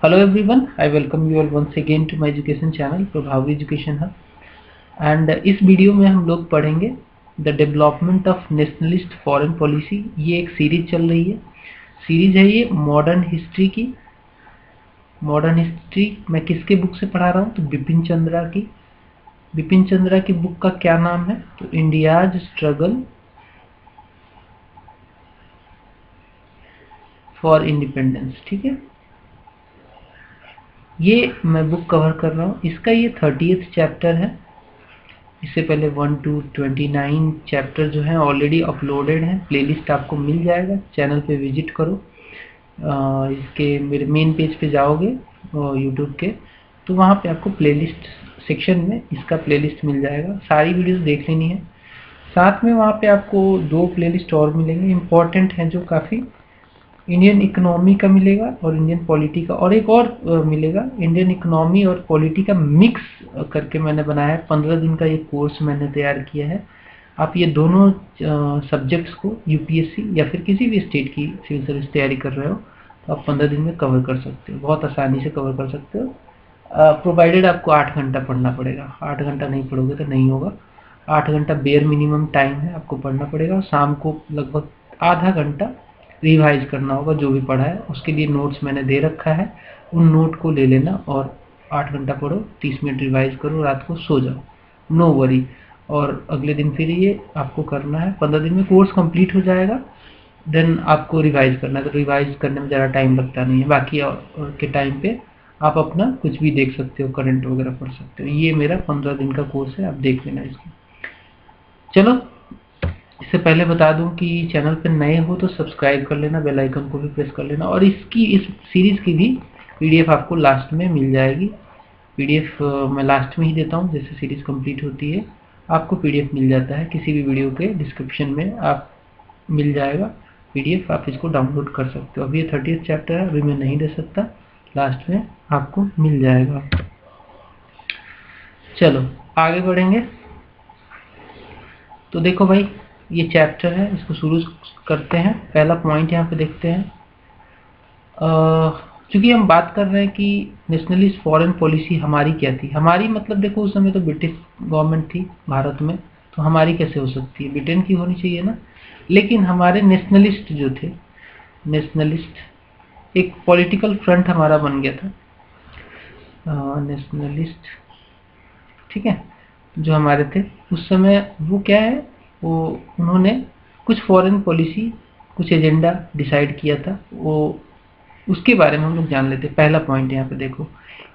Hello everyone, I welcome you all once again to my education channel प्रभावी education hub. And इस video में हम लोग पढ़ेंगे the development of nationalist foreign policy. ये एक सीरीज चल रही है, सीरीज है ये मॉडर्न हिस्ट्री की। मॉडर्न हिस्ट्री मैं किसके बुक से पढ़ा रहा हूँ? तो बिपिन चंद्रा की। बिपिन चंद्रा की बुक का क्या नाम है? तो इंडियाज स्ट्रगल फॉर इंडिपेंडेंस। ठीक है, ये मैं बुक कवर कर रहा हूँ। इसका ये 30th चैप्टर है। इससे पहले 1 to 29 चैप्टर जो हैं ऑलरेडी अपलोडेड हैं। प्लेलिस्ट आपको मिल जाएगा, चैनल पे विजिट करो। इसके मेरे मेन पेज पे जाओगे यूट्यूब के, तो वहाँ पे आपको प्लेलिस्ट सेक्शन में इसका प्लेलिस्ट मिल जाएगा। सारी वीडियोस देख लेनी है। साथ में वहाँ पे आपको 2 प्लेलिस्ट और मिलेंगे, इम्पॉर्टेंट हैं जो काफ़ी। इंडियन इकोनॉमी का मिलेगा और इंडियन पॉलिटी का, और एक और मिलेगा इंडियन इकोनॉमी और पॉलिटी का मिक्स करके मैंने बनाया है। 15 दिन का ये कोर्स मैंने तैयार किया है। आप ये दोनों सब्जेक्ट्स को यूपीएससी या फिर किसी भी स्टेट की सिविल सर्विस तैयारी कर रहे हो तो आप 15 दिन में कवर कर सकते हो, बहुत आसानी से कवर कर सकते हो। प्रोवाइडेड आपको 8 घंटा पढ़ना पड़ेगा। 8 घंटा नहीं पढ़ोगे तो नहीं होगा। 8 घंटा बेयर मिनिमम टाइम है, आपको पढ़ना पड़ेगा। और शाम को लगभग आधा घंटा रिवाइज करना होगा जो भी पढ़ा है। उसके लिए नोट्स मैंने दे रखा है, उन नोट को ले लेना और 8 घंटा पढ़ो, 30 मिनट रिवाइज करो, रात को सो जाओ, नो वरी। और अगले दिन फिर ये आपको करना है। 15 दिन में कोर्स कंप्लीट हो जाएगा। देन आपको रिवाइज करना है, तो रिवाइज करने में ज़्यादा टाइम लगता नहीं है। बाकी और के टाइम पे आप अपना कुछ भी देख सकते हो, करंट वगैरह पढ़ सकते हो। ये मेरा 15 दिन का कोर्स है, आप देख लेना इसको। चलो, इससे पहले बता दूं कि चैनल पर नए हो तो सब्सक्राइब कर लेना, बेल आइकन को भी प्रेस कर लेना। और इस सीरीज़ की भी पीडीएफ आपको लास्ट में मिल जाएगी। पीडीएफ मैं लास्ट में ही देता हूं, जैसे सीरीज़ कंप्लीट होती है आपको पीडीएफ मिल जाता है। किसी भी वीडियो के डिस्क्रिप्शन में आप मिल जाएगा पीडीएफ, आप इसको डाउनलोड कर सकते हो। अभी ये 30th चैप्टर है, अभी मैं नहीं दे सकता, लास्ट में आपको मिल जाएगा। चलो आगे बढ़ेंगे। तो देखो भाई, ये चैप्टर है, इसको शुरू करते हैं। पहला पॉइंट यहाँ पे देखते हैं। क्योंकि हम बात कर रहे हैं कि नेशनलिस्ट फॉरेन पॉलिसी हमारी क्या थी। हमारी मतलब देखो, उस समय तो ब्रिटिश गवर्नमेंट थी भारत में, तो हमारी कैसे हो सकती है? ब्रिटेन की होनी चाहिए ना। लेकिन हमारे नेशनलिस्ट जो थे, नेशनलिस्ट एक पॉलिटिकल फ्रंट हमारा बन गया था, नेशनलिस्ट। ठीक है, जो हमारे थे उस समय, वो क्या है, वो उन्होंने कुछ फॉरेन पॉलिसी, कुछ एजेंडा डिसाइड किया था। वो उसके बारे में हम लोग जान लेते हैं। पहला पॉइंट यहाँ पे देखो,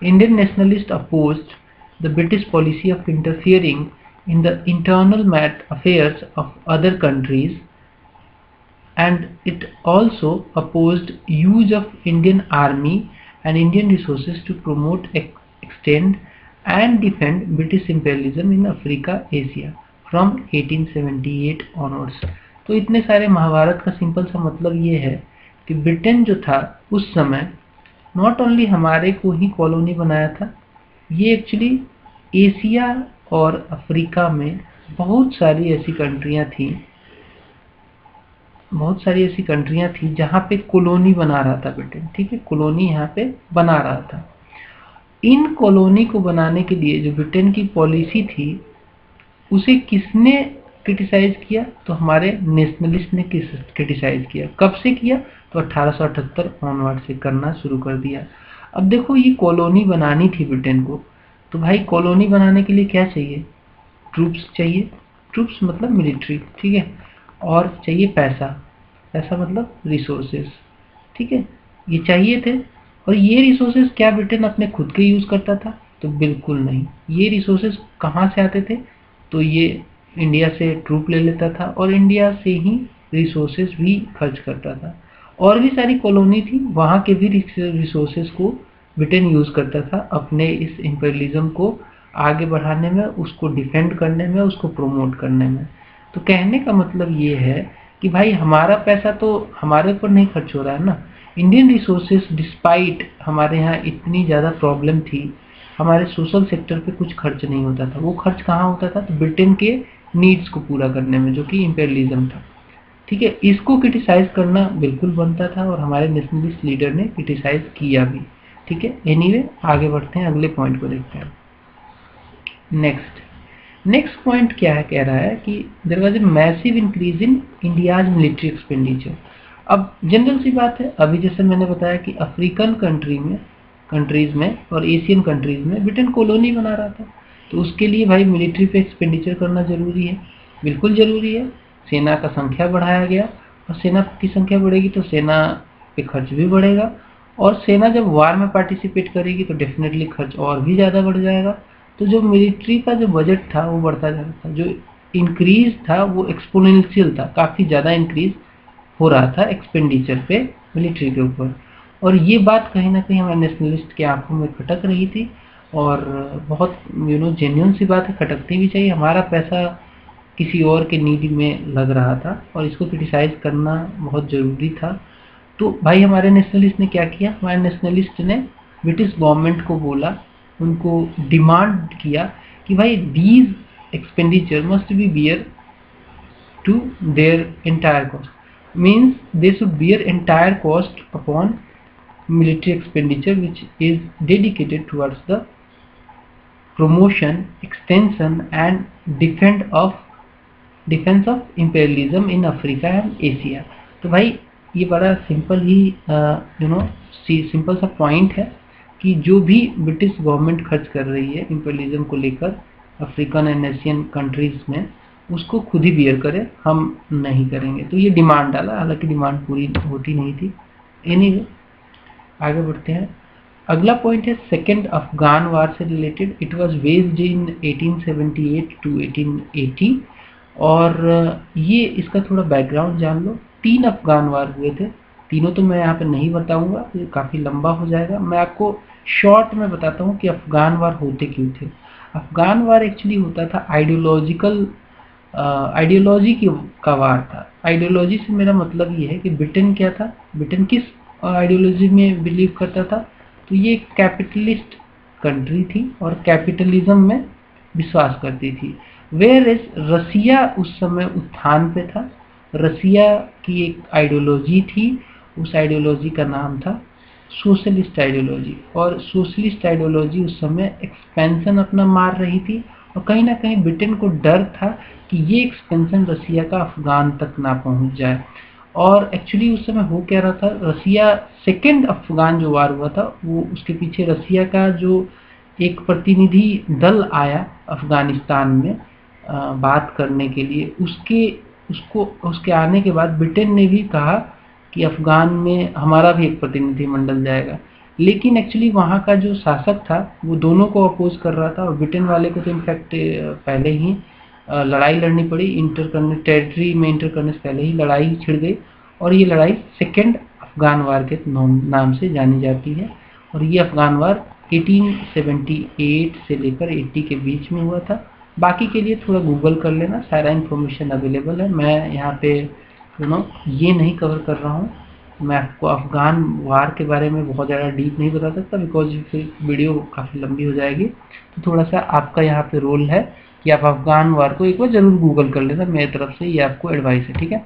Indian nationalist opposed the British policy of interfering in the internal affairs of other countries, and it also opposed use of Indian army and Indian resources to promote, extend and defend British imperialism in Africa, Asia from 1878 onwards। तो इतने सारे महाभारत का simple सा मतलब ये है कि Britain जो था उस समय नॉट ओनली हमारे को ही कॉलोनी बनाया था, ये एक्चुअली एशिया और अफ्रीका में बहुत सारी ऐसी कंट्रियां थी जहाँ पे कॉलोनी बना रहा था ब्रिटेन। ठीक है, कॉलोनी यहाँ पे बना रहा था। इन कॉलोनी को बनाने के लिए जो ब्रिटेन की पॉलिसी थी, उसे किसने क्रिटिसाइज किया? तो हमारे नेशनलिस्ट ने क्रिटिसाइज किया। कब से किया? तो 1878 ऑनवर्ड से करना शुरू कर दिया। अब देखो, ये कॉलोनी बनानी थी ब्रिटेन को, तो भाई कॉलोनी बनाने के लिए क्या चाहिए? ट्रूप्स चाहिए। ट्रूप्स मतलब मिलिट्री, ठीक है। और चाहिए पैसा, पैसा मतलब रिसोर्सेज। ठीक है, ये चाहिए थे। और ये रिसोर्सेज क्या ब्रिटेन अपने खुद के यूज़ करता था? तो बिल्कुल नहीं। ये रिसोर्सेज कहाँ से आते थे? तो ये इंडिया से ट्रूप ले लेता था और इंडिया से ही रिसोर्सेज भी खर्च करता था। और भी सारी कॉलोनी थी, वहाँ के भी रिसोर्सेज को ब्रिटेन यूज़ करता था अपने इस इम्पेरियलिज्म को आगे बढ़ाने में, उसको डिफेंड करने में, उसको प्रमोट करने में। तो कहने का मतलब ये है कि भाई हमारा पैसा तो हमारे ऊपर नहीं खर्च हो रहा है ना। इंडियन रिसोर्सेज डिस्पाइट हमारे यहाँ इतनी ज़्यादा प्रॉब्लम थी, हमारे सोशल सेक्टर पे कुछ खर्च नहीं होता था। वो खर्च कहाँ होता था? तो ब्रिटेन के नीड्स को पूरा करने में, जो कि इम्पेरियलिज्म था। ठीक है, इसको क्रिटिसाइज करना बिल्कुल बनता था और हमारे नेशनलिस्ट लीडर ने क्रिटिसाइज किया भी। ठीक है। एनीवे आगे बढ़ते हैं, अगले पॉइंट को देखते हैं। नेक्स्ट पॉइंट क्या है, कह रहा है कि there was a massive increase in India's military expenditure. अब जनरल सी बात है, अभी जैसे मैंने बताया कि अफ्रीकन कंट्रीज में और एशियन कंट्रीज में ब्रिटेन कॉलोनी बना रहा था, तो उसके लिए भाई मिलिट्री पे एक्सपेंडिचर करना जरूरी है, बिल्कुल जरूरी है। सेना का संख्या बढ़ाया गया, और सेना की संख्या बढ़ेगी तो सेना पे खर्च भी बढ़ेगा, और सेना जब वार में पार्टिसिपेट करेगी तो डेफिनेटली खर्च और भी ज़्यादा बढ़ जाएगा। तो जो मिलिट्री का जो बजट था वो बढ़ता जा रहा था, जो इंक्रीज था वो एक्सपोनेंशियल था, काफ़ी ज़्यादा इंक्रीज हो रहा था एक्सपेंडिचर पे मिलिट्री के ऊपर। और ये बात कहीं ना कहीं हमारे नेशनलिस्ट की आंखों में खटक रही थी, और बहुत जेन्युइन सी बात है, खटकनी भी चाहिए। हमारा पैसा किसी और के नीड में लग रहा था, और इसको क्रिटिसाइज करना बहुत ज़रूरी था। तो भाई हमारे नेशनलिस्ट ने क्या किया, हमारे नेशनलिस्ट ने ब्रिटिश गवर्नमेंट को बोला, उनको डिमांड किया कि भाई these expenditure must be bear to their entire cost, means they should bear entire cost upon military expenditure which is dedicated towards the promotion, extension and defense of imperialism in Africa and Asia। तो भाई ये बड़ा simple ही simple सा point है कि जो भी British government खर्च कर रही है इंपीरियलिज्म को लेकर अफ्रीकन एंड एशियन कंट्रीज में, उसको खुद ही बियर करे, हम नहीं करेंगे। तो ये डिमांड डाला, हालांकि डिमांड पूरी होती नहीं थी। एनीवे आगे बढ़ते हैं। अगला पॉइंट है सेकेंड अफगान वार से related. It was waged in 1878 to 1880, और ये इसका थोड़ा बैकग्राउंड जान लो। 3 अफगान वार हुए थे, तीनों तो मैं यहाँ पे नहीं बताऊंगा, ये काफ़ी लंबा हो जाएगा। मैं आपको शॉर्ट में बताता हूँ कि अफगान वार होते क्यों थे। अफगान वार एक्चुअली होता था आइडियोलॉजी का वार था। आइडियोलॉजी से मेरा मतलब ये है कि ब्रिटेन क्या था, ब्रिटेन किस आइडियोलॉजी में बिलीव करता था। तो ये कैपिटलिस्ट कंट्री थी और कैपिटलिज्म में विश्वास करती थी। वेयर एज रसिया उस समय उत्थान पे था। रसिया की एक आइडियोलॉजी थी, उस आइडियोलॉजी का नाम था सोशलिस्ट आइडियोलॉजी, और सोशलिस्ट आइडियोलॉजी उस समय एक्सपेंशन अपना मार रही थी, और कहीं ना कहीं ब्रिटेन को डर था कि ये एक्सपेंशन रसिया का अफगान तक ना पहुंच जाए। और एक्चुअली उस समय हो क्या रहा था, रसिया सेकेंड अफगान जो वार हुआ था, वो उसके पीछे रसिया का जो एक प्रतिनिधि दल आया अफगानिस्तान में बात करने के लिए, उसके आने के बाद ब्रिटेन ने भी कहा कि अफगान में हमारा भी एक प्रतिनिधिमंडल जाएगा। लेकिन एक्चुअली वहाँ का जो शासक था वो दोनों को अपोज कर रहा था, और ब्रिटेन वाले को तो इनफैक्ट पहले ही लड़ाई लड़नी पड़ी, टेरिटरी में इंटर करने से पहले ही लड़ाई छिड़ गई, और ये लड़ाई सेकेंड अफगान वार के नाम से जानी जाती है। और ये अफगान वार 1878 से लेकर 80 के बीच में हुआ था। बाकी के लिए थोड़ा गूगल कर लेना, सारा इन्फॉर्मेशन अवेलेबल है। मैं यहाँ पे ये नहीं कवर कर रहा हूँ, मैं आपको अफगान वार के बारे में बहुत ज़्यादा डीप नहीं बता सकता, बिकॉज फिर वीडियो काफ़ी लंबी हो जाएगी। तो थोड़ा सा आपका यहाँ पे रोल है कि आप अफगान वार को एक बार ज़रूर गूगल कर लेना, मेरी तरफ से ये आपको एडवाइस है, ठीक है।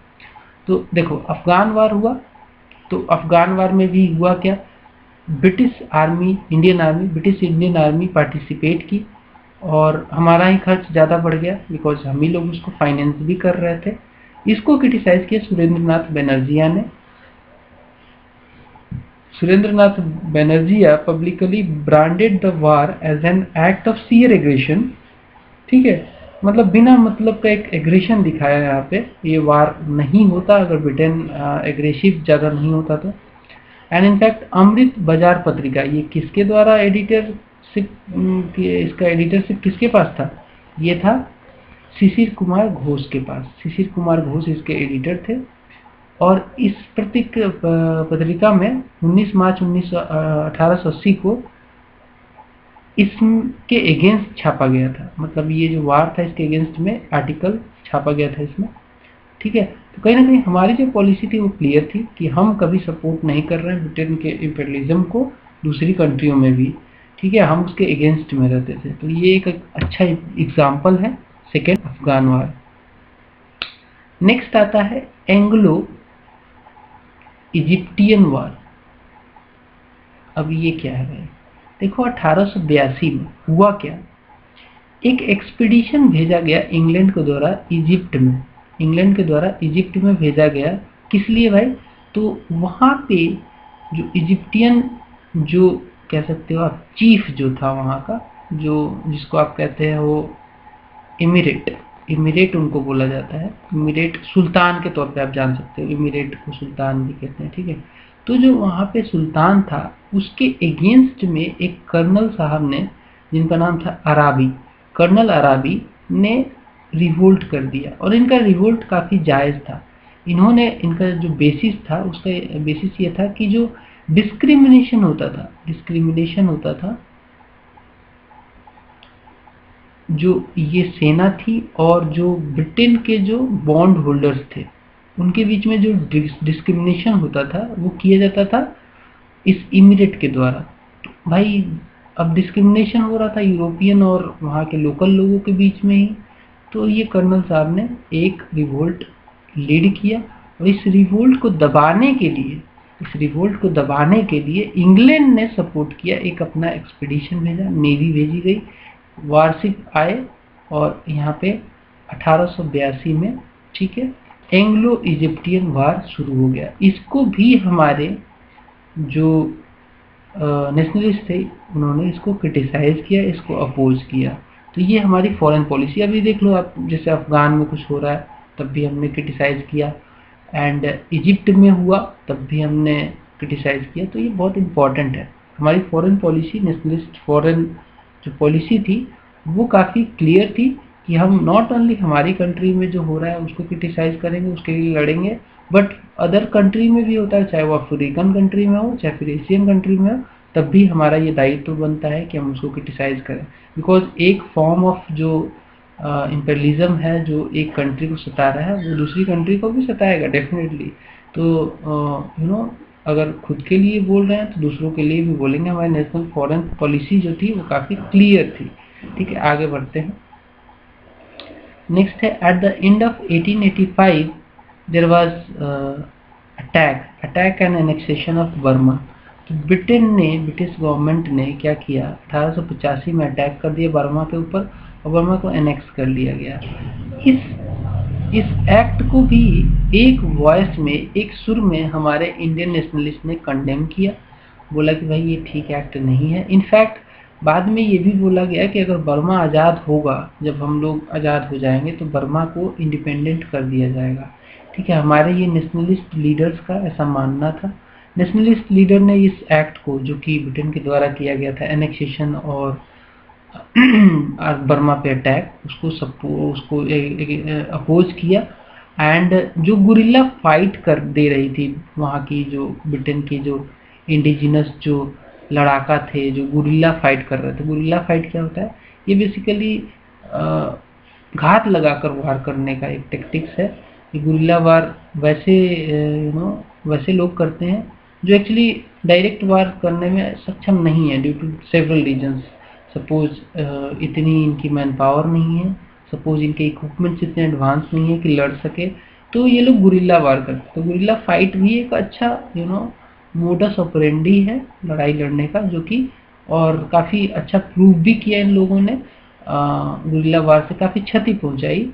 तो देखो अफगान वार हुआ, तो अफगान वार में भी हुआ क्या, ब्रिटिश इंडियन आर्मी पार्टिसिपेट की, और हमारा ही खर्च ज़्यादा बढ़ गया, बिकॉज हम ही लोग उसको फाइनेंस भी कर रहे थे। इसको क्रिटिसाइज किया सुरेंद्रनाथ बनर्जिया ने। Surendranath Banerjea publicly branded the war as an act of sheer aggression, ठीक है, मतलब बिना मतलब का एक एग्रेशन दिखाया यहाँ पे। ये वार नहीं होता अगर ब्रिटेन एग्रेसिव ज़्यादा नहीं होता तो। एंड इनफैक्ट अमृत बाजार पत्रिका, ये किसके द्वारा एडिटरशिप, इसका एडिटरशिप किसके पास था, ये था शिशिर कुमार घोष के पास। शिशिर कुमार घोष इसके एडिटर थे, और इस पत्रिका में 19 मार्च 1880 को इसके अगेंस्ट छापा गया था। मतलब ये जो वार था इसके अगेंस्ट में आर्टिकल छापा गया था इसमें, ठीक है। तो कहीं ना कहीं हमारी जो पॉलिसी थी वो क्लियर थी कि हम कभी सपोर्ट नहीं कर रहे हैं ब्रिटेन के इंपीरियलिज्म को दूसरी कंट्रियों में भी, ठीक है, हम उसके अगेंस्ट में रहते थे। तो ये एक अच्छा एग्जाम्पल है सेकेंड अफगान वार। नेक्स्ट आता है एंग्लो इजिप्टियन वार। अब ये क्या है भाई, देखो 1882 में हुआ क्या, एक एक्सपीडिशन भेजा गया इंग्लैंड के द्वारा इजिप्ट में, इंग्लैंड के द्वारा इजिप्ट में भेजा गया। किस लिए भाई, तो वहाँ पे जो इजिप्टियन, जो कह सकते हो आप चीफ जो था वहाँ का, जो जिसको आप कहते हैं वो इमिरेट, इमिरेट उनको बोला जाता है, इमिरेट सुल्तान के तौर पे आप जान सकते हो, इमिरेट को सुल्तान भी कहते हैं, ठीक है। तो जो वहाँ पे सुल्तान था उसके अगेंस्ट में एक कर्नल साहब ने, जिनका नाम था अराबी, कर्नल अराबी ने रिवोल्ट कर दिया, और इनका रिवोल्ट काफ़ी जायज़ था। इन्होंने, इनका जो बेसिस था उसका बेसिस ये था कि जो डिस्क्रिमिनेशन होता था, डिस्क्रिमिनेशन होता था, जो ये सेना थी और जो ब्रिटेन के जो बॉन्ड होल्डर्स थे उनके बीच में जो डिस्क्रिमिनेशन होता था वो किया जाता था इस इमिरेट के द्वारा। तो भाई अब डिस्क्रिमिनेशन हो रहा था यूरोपियन और वहाँ के लोकल लोगों के बीच में ही, तो ये कर्नल साहब ने एक रिवोल्ट लीड किया, और इस रिवोल्ट को दबाने के लिए, इस रिवोल्ट को दबाने के लिए इंग्लैंड ने सपोर्ट किया, एक अपना एक्सपीडिशन भेजा, नेवी भेजी गई, वारशिप आए, और यहाँ पे 1882 में, ठीक है, एंग्लो इजिप्टियन वार शुरू हो गया। इसको भी हमारे जो नेशनलिस्ट थे उन्होंने इसको क्रिटिसाइज किया, इसको अपोज किया। तो ये हमारी फॉरेन पॉलिसी। अभी देख लो आप, जैसे अफगान में कुछ हो रहा है तब भी हमने क्रिटिसाइज किया, एंड इजिप्ट में हुआ तब भी हमने क्रिटिसाइज किया। तो ये बहुत इंपॉर्टेंट है, हमारी फॉरेन पॉलिसी, नेशनलिस्ट फॉरेन जो पॉलिसी थी वो काफ़ी क्लियर थी कि हम नॉट ओनली हमारी कंट्री में जो हो रहा है उसको क्रिटिसाइज करेंगे, उसके लिए लड़ेंगे, बट अदर कंट्री में भी होता है, चाहे वो अफ्रीकन कंट्री में हो चाहे फिर एशियन कंट्री में हो, तब भी हमारा ये दायित्व बनता है कि हम उसको क्रिटिसाइज करें। बिकॉज एक फॉर्म ऑफ जो इम्पेरियलिज्म है जो एक कंट्री को सता रहा है वो दूसरी कंट्री को भी सताएगा डेफिनेटली। तो यू नो अगर खुद के लिए बोल रहे हैं तो दूसरों के लिए भी बोलेंगे। हमारी नेशनल फॉरेन पॉलिसी जो थी वो काफ़ी क्लियर थी। ठीक है, आगे बढ़ते हैं। नेक्स्ट है, at the end of 1885 there was attack and annexation of Burma. तो ब्रिटेन ने, ब्रिटिश गवर्नमेंट ने क्या किया, 1885 में अटैक कर दिया बर्मा के ऊपर, और बर्मा को एनेक्स कर लिया गया। इस एक्ट को भी एक वॉइस में, एक सुर में हमारे इंडियन नेशनलिस्ट ने कंडेम किया, बोला कि भाई ये ठीक एक्ट नहीं है। इनफैक्ट बाद में ये भी बोला गया कि अगर बर्मा आज़ाद होगा, जब हम लोग आज़ाद हो जाएंगे तो बर्मा को इंडिपेंडेंट कर दिया जाएगा। ठीक है, हमारे ये नेशनलिस्ट लीडर्स का ऐसा मानना था। नेशनलिस्ट लीडर ने इस एक्ट को, जो कि ब्रिटेन के द्वारा किया गया था, एनेक्सेशन और बर्मा पे अटैक, उसको अपोज किया। एंड जो गुरिल्ला फाइट कर दे रही थी वहाँ की, जो ब्रिटेन की जो इंडिजिनस जो लड़ाका थे, जो गुरिल्ला फाइट कर रहे थे। गुरिल्ला फाइट क्या होता है, ये बेसिकली घात लगाकर वार करने का एक टेक्टिक्स है। ये गुरिल्ला वार वैसे वैसे लोग करते हैं जो एक्चुअली डायरेक्ट वार करने में सक्षम नहीं है due to several reasons. Suppose इतनी इनकी मैन पावर नहीं है, सपोज इनके इक्विपमेंट्स इतने एडवांस नहीं है कि लड़ सके, तो ये लोग गुरिल्ला वार करते हैं। तो गुरिल्ला फाइट भी एक अच्छा मोडस ऑपरेंडी है लड़ाई लड़ने का, जो कि और काफ़ी अच्छा प्रूव भी किया इन लोगों ने। गुरिल्ला वार से काफ़ी क्षति पहुंचाई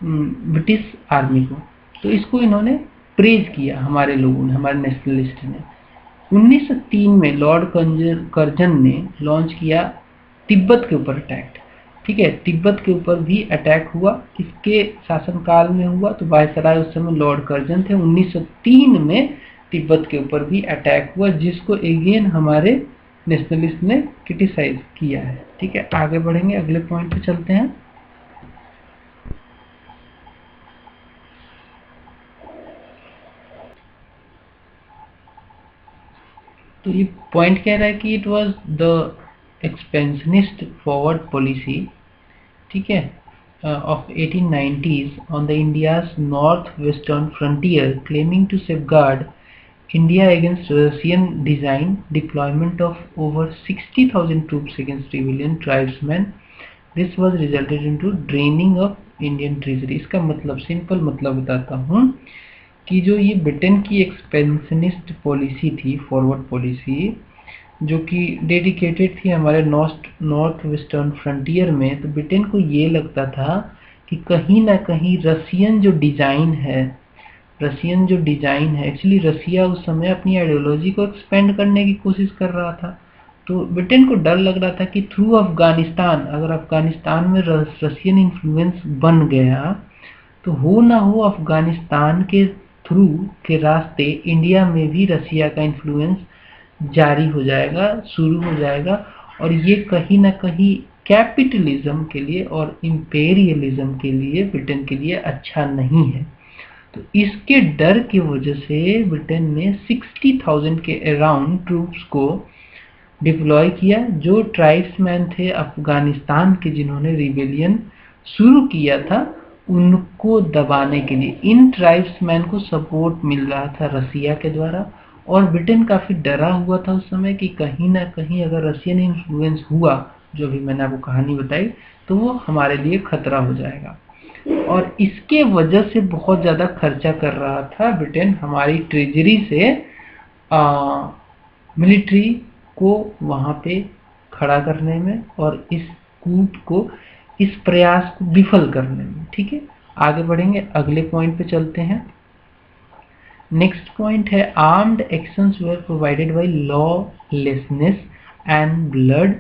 ब्रिटिश आर्मी को। तो इसको इन्होंने प्रेज किया हमारे लोगों ने, हमारे नेशनलिस्ट ने। 1903 में लॉर्ड कर्जन ने लॉन्च किया तिब्बत के ऊपर अटैक। ठीक है, तिब्बत के ऊपर भी अटैक हुआ, इसके शासनकाल में हुआ। तो वायसराय उस समय लॉर्ड कर्जन थे। 1903 में तिब्बत के ऊपर भी अटैक हुआ, जिसको अगेन हमारे नेशनलिस्ट ने क्रिटिसाइज किया है। ठीक है, आगे बढ़ेंगे, अगले पॉइंट पे चलते हैं। तो ये पॉइंट कह रहा है कि it was the expansionist forward policy, ठीक है, of 1890s on the India's northwestern frontier, claiming to safeguard India against Russian design deployment of over 60,000 troops against rebellion tribesmen. This was resulted into draining of Indian treasury. इसका मतलब, simple मतलब बताता हूँ कि जो ये ब्रिटेन की expansionist policy थी, फॉरवर्ड पॉलिसी, जो कि डेडिकेटेड थी हमारे नॉर्थ वेस्टर्न फ्रंटियर में। तो ब्रिटेन को ये लगता था कि कहीं ना कहीं रसियन जो डिज़ाइन है एक्चुअली रसिया उस समय अपनी आइडियोलॉजी को एक्सपेंड करने की कोशिश कर रहा था। तो ब्रिटेन को डर लग रहा था कि थ्रू अफगानिस्तान, अगर अफगानिस्तान में रसियन इन्फ्लुएंस बन गया तो हो ना हो अफगानिस्तान के थ्रू के रास्ते इंडिया में भी रसिया का इन्फ्लुएंस जारी हो जाएगा, शुरू हो जाएगा, और ये कहीं ना कहीं कैपिटलिज्म के लिए और इंपेरियलिज्म के लिए ब्रिटेन के लिए अच्छा नहीं है। तो इसके डर की वजह से ब्रिटेन ने 60,000 के अराउंड ट्रूप्स को डिप्लॉय किया, जो ट्राइब्समैन थे अफगानिस्तान के जिन्होंने रिबेलियन शुरू किया था उनको दबाने के लिए। इन ट्राइब्समैन को सपोर्ट मिल रहा था रसिया के द्वारा, और ब्रिटेन काफ़ी डरा हुआ था उस समय कि कहीं ना कहीं अगर रशियन इन्फ्लुएंस हुआ, जो भी मैंने आपको कहानी बताई, तो वो हमारे लिए खतरा हो जाएगा। और इसके वजह से बहुत ज़्यादा खर्चा कर रहा था ब्रिटेन हमारी ट्रेजरी से मिलिट्री को वहाँ पे खड़ा करने में और इस कूट को, इस प्रयास को विफल करने में। ठीक है, आगे बढ़ेंगे, अगले पॉइंट पे चलते हैं। नेक्स्ट पॉइंट है armed actions were provided by lawlessness and blood.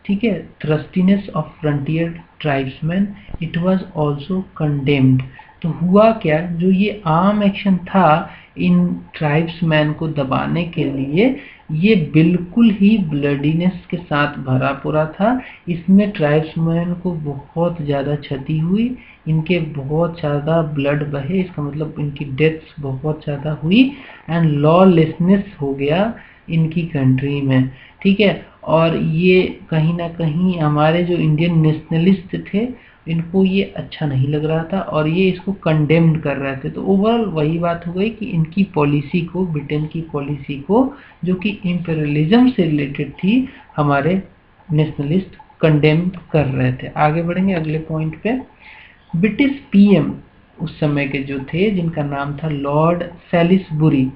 ठीक है, thirstiness of frontier tribesman, it was also condemned. तो हुआ क्या, जो ये आर्म एक्शन था इन ट्राइब्समैन को दबाने के लिए, ये बिल्कुल ही ब्लडीनेस के साथ भरा पूरा था। इसमें ट्राइब्समैन को बहुत ज़्यादा क्षति हुई, इनके बहुत ज़्यादा ब्लड बहे, इसका मतलब इनकी डेथ्स बहुत ज़्यादा हुई, एंड लॉलेसनेस हो गया इनकी कंट्री में। ठीक है, और ये कहीं ना कहीं हमारे जो इंडियन नेशनलिस्ट थे इनको ये अच्छा नहीं लग रहा था और ये इसको कंडेम्ड कर रहे थे। तो ओवरऑल वही बात हो गई कि इनकी पॉलिसी को, ब्रिटेन की पॉलिसी को, जो कि इंपीरियलिज्म से रिलेटेड थी, हमारे नेशनलिस्ट कंडेम कर रहे थे। आगे बढ़ेंगे अगले पॉइंट पे। ब्रिटिश पीएम उस समय के जो थे, जिनका नाम था लॉर्ड सैलिसबुरी,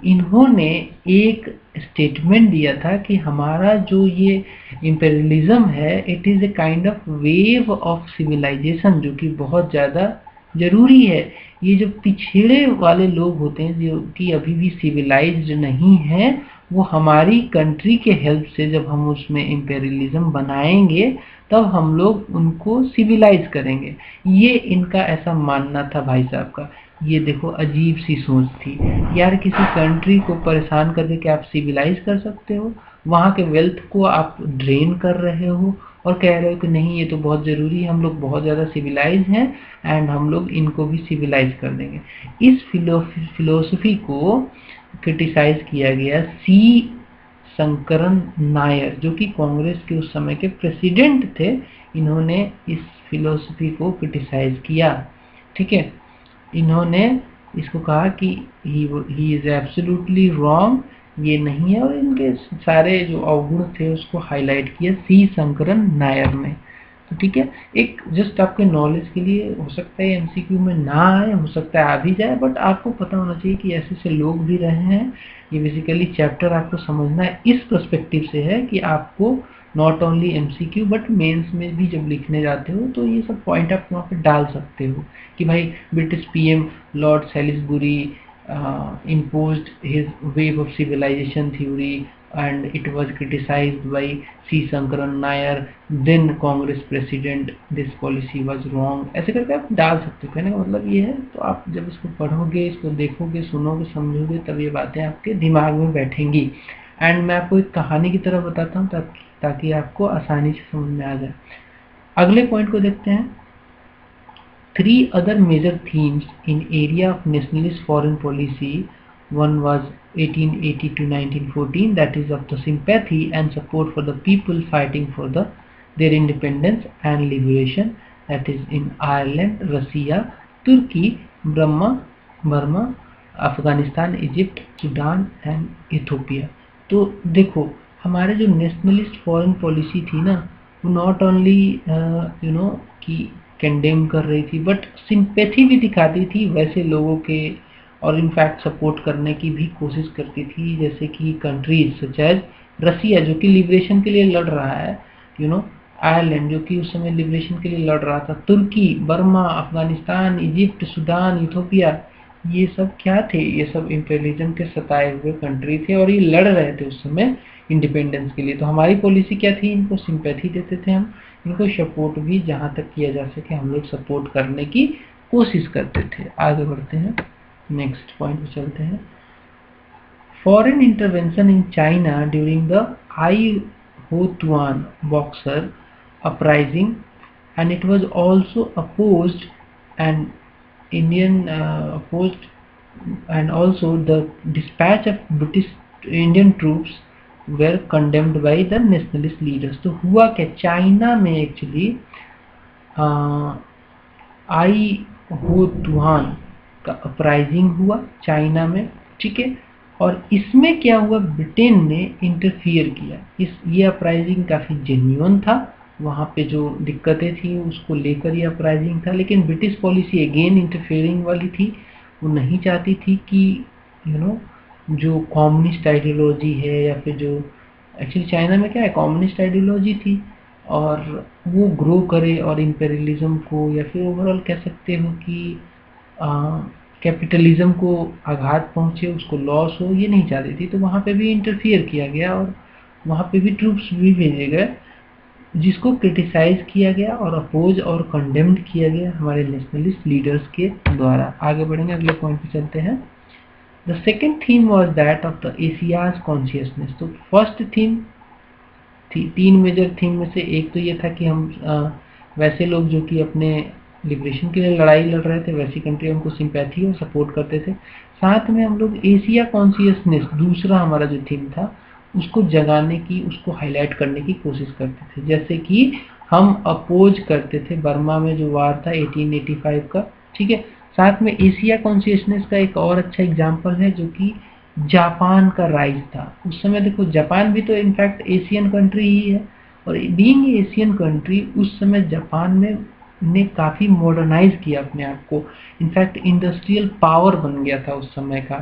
इन्होंने एक स्टेटमेंट दिया था कि हमारा जो ये इंपेरियलिज्म है, it is a kind of wave of civilisation, जो कि बहुत ज़्यादा ज़रूरी है। ये जो पिछड़े वाले लोग होते हैं जो कि अभी भी सिविलाइज्ड नहीं है, वो हमारी कंट्री के हेल्प से जब हम उसमें इंपेरियलिज्म बनाएंगे तब हम लोग उनको सिविलाइज करेंगे। ये इनका ऐसा मानना था भाई साहब का। ये देखो अजीब सी सोच थी यार, किसी कंट्री को परेशान करके क्या आप सिविलाइज कर सकते हो? वहाँ के वेल्थ को आप ड्रेन कर रहे हो और कह रहे हो कि नहीं ये तो बहुत ज़रूरी है, हम लोग बहुत ज़्यादा सिविलाइज हैं एंड हम लोग इनको भी सिविलाइज कर देंगे। इस फिलोसफी को क्रिटिसाइज किया गया सी शंकरन नायर, जो कि कांग्रेस के उस समय के प्रेसिडेंट थे। इन्होंने इस फिलोसफी को क्रिटिसाइज किया। ठीक है, इन्होंने इसको कहा कि ही इज एब्सोल्युटली रॉन्ग, ये नहीं है, और इनके सारे जो अवगुण थे उसको हाईलाइट किया सी शंकरन नायर ने। तो ठीक है, एक जस्ट आपके नॉलेज के लिए, हो सकता है एमसीक्यू में ना आए, हो सकता है आ भी जाए, बट आपको पता होना चाहिए कि ऐसे ऐसे लोग भी रहे हैं। ये बेसिकली चैप्टर आपको समझना है इस पर्सपेक्टिव से है कि आपको not only MCQ but mains में भी जब लिखने जाते हो तो ये सब पॉइंट आप वहाँ पे डाल सकते हो कि भाई British PM lord Salisbury imposed his wave of civilization theory and it was criticized by C. Shankaran Nair, then Congress president, this policy was wrong। ऐसे करके आप डाल सकते हो। कहने का मतलब ये है, तो आप जब इसको पढ़ोगे, इसको देखोगे, सुनोगे, समझोगे, तब ये बातें आपके दिमाग में बैठेंगी। एंड मैं आपको एक कहानी की तरह बताता हूँ ताकि आपको आसानी से समझ में आ जाए। अगले पॉइंट को देखते हैं। 3 other major themes in area of nationalist foreign policy. One was 1880 to 1914, that is of the sympathy and support for the people fighting for their independence and liberation, that is in Ireland, Russia, Turkey, Burma, Afghanistan, Egypt, Sudan and Ethiopia. तो देखो हमारे जो nationalist foreign policy थी ना, वो not only कि condemn कर रही थी बट सिंपैथी भी दिखाती थी वैसे लोगों के, और इनफैक्ट सपोर्ट करने की भी कोशिश करती थी, जैसे कि कंट्रीज सच एज रसिया जो कि लिबरेशन के लिए लड़ रहा है, आयरलैंड जो कि उस समय लिबरेशन के लिए लड़ रहा था, तुर्की, Burma, Afghanistan, Egypt, Sudan, Ethiopia, ये सब क्या थे? ये सब इंपेरियलिज्म के सताए हुए कंट्री थे और ये लड़ रहे थे उस समय इंडिपेंडेंस के लिए। तो हमारी पॉलिसी क्या थी? इनको सिंपैथी देते थे हम, इनको सपोर्ट भी जहाँ तक किया जा सके हम लोग सपोर्ट करने की कोशिश करते थे। आगे बढ़ते हैं, नेक्स्ट पॉइंट पे चलते हैं। Foreign intervention in China during the I Ho Tuan Boxer uprising and it was also opposed and opposed, and also the dispatch of British Indian troops were condemned by the nationalist leaders। तो हुआ क्या China में actually I हो तुहान का uprising हुआ China में, ठीक है। और इसमें क्या हुआ, ब्रिटेन ने इंटरफियर किया। ये अपराइजिंग काफ़ी जेन्युइन था, वहाँ पे जो दिक्कतें थी उसको लेकर ये अपराइजिंग था, लेकिन ब्रिटिश पॉलिसी अगेन इंटरफेयरिंग वाली थी। वो नहीं चाहती थी कि जो कम्युनिस्ट आइडियोलॉजी है या फिर जो एक्चुअली चाइना में क्या है, कम्युनिस्ट आइडियोलॉजी थी और वो ग्रो करे और इंपेरियलिज्म को या फिर ओवरऑल कह सकते हो कि कैपिटलिज्म को आघात पहुंचे, उसको लॉस हो, ये नहीं चाहती थी। तो वहाँ पे भी इंटरफियर किया गया और वहाँ पे भी ट्रूप्स भी भेजे गए, जिसको क्रिटिसाइज किया गया और अपोज और कंडेम्ड किया गया हमारे नेशनलिस्ट लीडर्स के द्वारा। आगे बढ़ेंगे, अगले पॉइंट पे चलते हैं। The second theme was that of the Asia's consciousness. तो फर्स्ट थीम थी, 3 मेजर थीम में से एक तो ये था कि हम वैसे लोग जो कि अपने लिबरेशन के लिए लड़ाई लड़ रहे थे, वैसी कंट्री उनको सिंपैथी और सपोर्ट करते थे। साथ में हम लोग एशिया कॉन्शियसनेस, दूसरा हमारा जो थीम था, उसको जगाने की, उसको हाईलाइट करने की कोशिश करते थे। जैसे कि हम अपोज करते थे बर्मा में जो वार था 1885 का, ठीक है। साथ में एशिया कॉन्शियसनेस का एक और अच्छा एग्जाम्पल है जो कि जापान का राइज था। उस समय देखो जापान भी तो इनफैक्ट एशियन कंट्री ही है, और बीइंग एशियन कंट्री उस समय जापान में ने काफ़ी मॉडर्नाइज किया अपने आप को। इनफैक्ट इंडस्ट्रियल पावर बन गया था उस समय का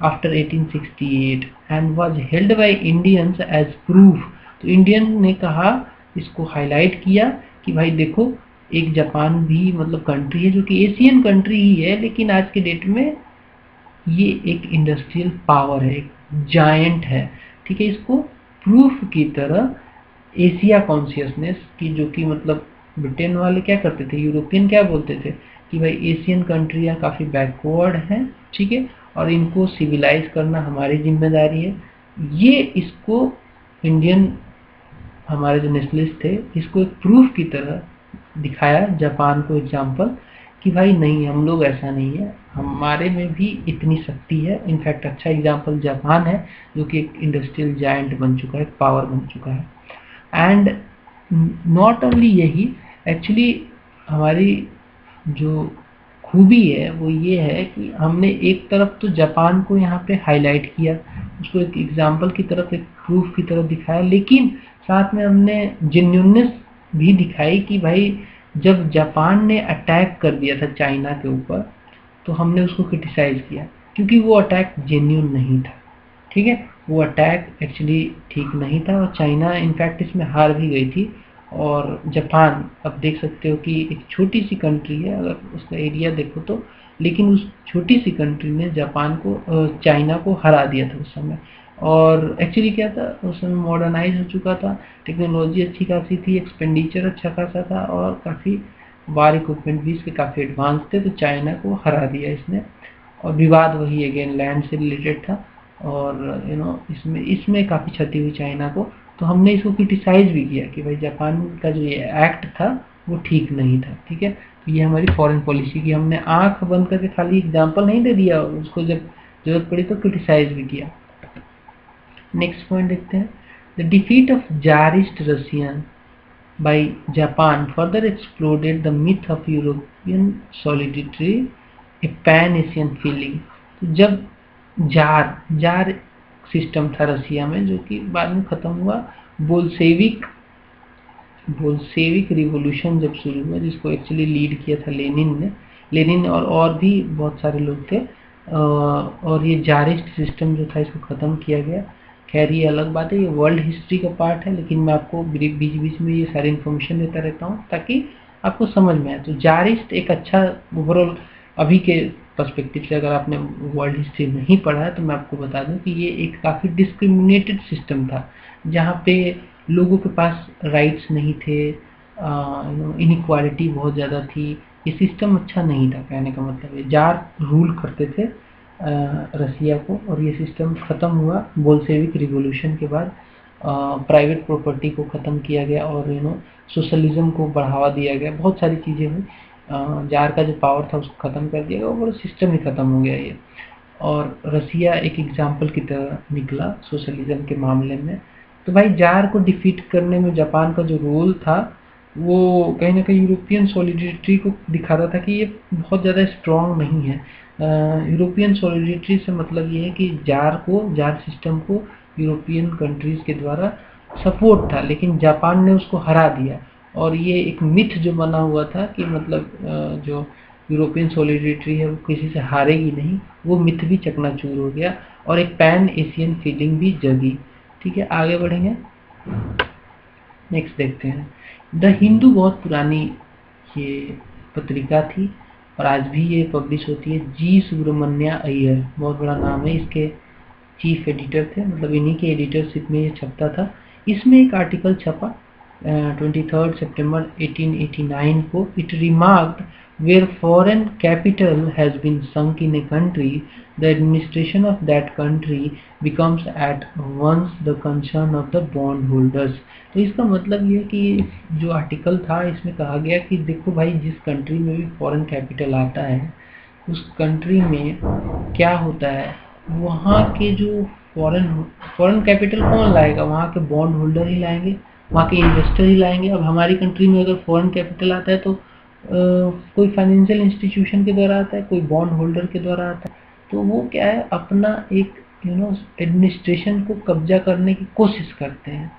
after 1868 and was held by Indians as proof. तो इंडियन ने कहा, इसको हाईलाइट किया कि भाई देखो एक जापान भी मतलब कंट्री है जो कि एशियन कंट्री ही है, लेकिन आज के डेट में ये एक इंडस्ट्रियल पावर है, एक जायंट है, ठीक है। इसको प्रूफ की तरह एशिया कॉन्शियसनेस की, जो कि मतलब ब्रिटेन वाले क्या करते थे, यूरोपियन क्या बोलते थे कि भाई एशियन कंट्रियाँ काफ़ी बैकवर्ड हैं, ठीक है, और इनको सिविलाइज करना हमारी जिम्मेदारी है। ये इसको इंडियन हमारे जो नेशनलिस्ट थे इसको एक प्रूफ की तरह दिखाया जापान को एग्जाम्पल कि भाई नहीं, हम लोग ऐसा नहीं है, हमारे में भी इतनी शक्ति है। इनफैक्ट अच्छा एग्जाम्पल जापान है जो कि एक इंडस्ट्रियल जायंट बन चुका है, पावर बन चुका है। एंड नॉट ओनली यही, एक्चुअली हमारी जो खूबी है वो ये है कि हमने एक तरफ तो जापान को यहाँ पे हाईलाइट किया, उसको एक एग्जाम्पल की तरफ, एक प्रूफ की तरफ दिखाया, लेकिन साथ में हमने जेन्युइननेस भी दिखाई कि भाई जब जापान ने अटैक कर दिया था चाइना के ऊपर तो हमने उसको क्रिटिसाइज किया, क्योंकि वो अटैक जेन्युइन नहीं था, ठीक है। वो अटैक एक्चुअली ठीक नहीं था और चाइना इनफैक्ट इसमें हार भी गई थी। और जापान, अब देख सकते हो कि एक छोटी सी कंट्री है, अगर उसका एरिया देखो तो, लेकिन उस छोटी सी कंट्री ने जापान को, चाइना को हरा दिया था उस समय। और एक्चुअली क्या था, उस समय मॉडर्नाइज हो चुका था, टेक्नोलॉजी अच्छी खासी थी, एक्सपेंडिचर अच्छा खासा था और काफ़ी वार इक्विपमेंट भी इसके काफ़ी एडवांस थे, तो चाइना को हरा दिया इसने। और विवाद वही अगेन लैंड से रिलेटेड था और इसमें काफ़ी क्षति हुई चाइना को। तो हमने इसको क्रिटिसाइज भी किया कि भाई जापान का जो ये एक्ट था वो ठीक नहीं था, ठीक है। तो ये हमारी फॉरेन पॉलिसी की, हमने आंख बंद करके खाली एग्जाम्पल नहीं दे दिया, उसको जब जरूरत पड़ी तो क्रिटिसाइज भी किया। नेक्स्ट पॉइंट देखते हैं। The defeat of tsarist Russian by Japan further exploded the myth of European solidity, a pan Asian feeling. तो जब जार सिस्टम था रसिया में, जो कि बाद में ख़त्म हुआ, बोल्शेविक रिवॉल्यूशन जब शुरू हुआ, जिसको एक्चुअली लीड किया था लेनिन और भी बहुत सारे लोग थे, और ये जारिस्ट सिस्टम जो था इसको ख़त्म किया गया, खैर ये अलग बात है, ये वर्ल्ड हिस्ट्री का पार्ट है, लेकिन मैं आपको बीच बीच में ये सारी इन्फॉर्मेशन देता रहता हूँ ताकि आपको समझ में आए। तो जारिस्ट एक अच्छा ओवरऑल अभी के पर्सपेक्टिव से, अगर आपने वर्ल्ड हिस्ट्री नहीं पढ़ा है तो मैं आपको बता दूं कि ये एक काफ़ी डिस्क्रिमिनेटेड सिस्टम था, जहाँ पे लोगों के पास राइट्स नहीं थे, इनइक्वालिटी बहुत ज़्यादा थी। ये सिस्टम अच्छा नहीं था, कहने का मतलब है। जार रूल करते थे रसिया को, और ये सिस्टम ख़त्म हुआ बोल्शेविक रिवॉल्यूशन के बाद। प्राइवेट प्रॉपर्टी को ख़त्म किया गया और सोशलिज्म को बढ़ावा दिया गया, बहुत सारी चीज़ें हुई। जार का जो पावर था उसको ख़त्म कर दिया गया, और सिस्टम ही ख़त्म हो गया ये। और रसिया एक एग्जाम्पल की तरह निकला सोशलिज्म के मामले में। तो भाई जार को डिफीट करने में जापान का जो रोल था वो कहीं ना कहीं यूरोपियन सॉलिडिरिटी को दिखाता था कि ये बहुत ज़्यादा स्ट्रॉन्ग नहीं है। यूरोपियन सॉलिडिरिटी से मतलब ये है कि जार सिस्टम को यूरोपियन कंट्रीज़ के द्वारा सपोर्ट था, लेकिन जापान ने उसको हरा दिया। और ये एक मिथ जो बना हुआ था कि मतलब जो यूरोपियन सॉलिडिरिटी है वो किसी से हारेगी नहीं, वो मिथ भी चकनाचूर हो गया और एक पैन एशियन फीलिंग भी जगी। ठीक है, आगे बढ़ेंगे, नेक्स्ट देखते हैं। द हिंदू बहुत पुरानी ये पत्रिका थी और आज भी ये पब्लिश होती है। जी सुब्रमण्या अय्यर बहुत बड़ा नाम है, इसके चीफ एडिटर थे, मतलब इन्हीं के एडिटरशिप में ये छपता था। इसमें एक आर्टिकल छपा 23 सितंबर 1889 को। It remarked where foreign capital has been sunk in a country, the administration of that country becomes at once the concern of the bondholders। तो इसका मतलब ये कि जो आर्टिकल था इसमें कहा गया कि देखो भाई, जिस कंट्री में भी फॉरेन कैपिटल आता है उस कंट्री में क्या होता है, वहाँ के जो फॉरेन कैपिटल कौन लाएगा, वहाँ के बॉन्ड होल्डर ही लाएंगे, वहाँ के इन्वेस्टर ही लाएंगे। अब हमारी कंट्री में अगर फॉरेन कैपिटल आता है तो कोई फाइनेंशियल इंस्टीट्यूशन के द्वारा आता है, कोई बॉन्ड होल्डर के द्वारा आता है, तो वो क्या है, अपना एक एडमिनिस्ट्रेशन को कब्जा करने की कोशिश करते हैं।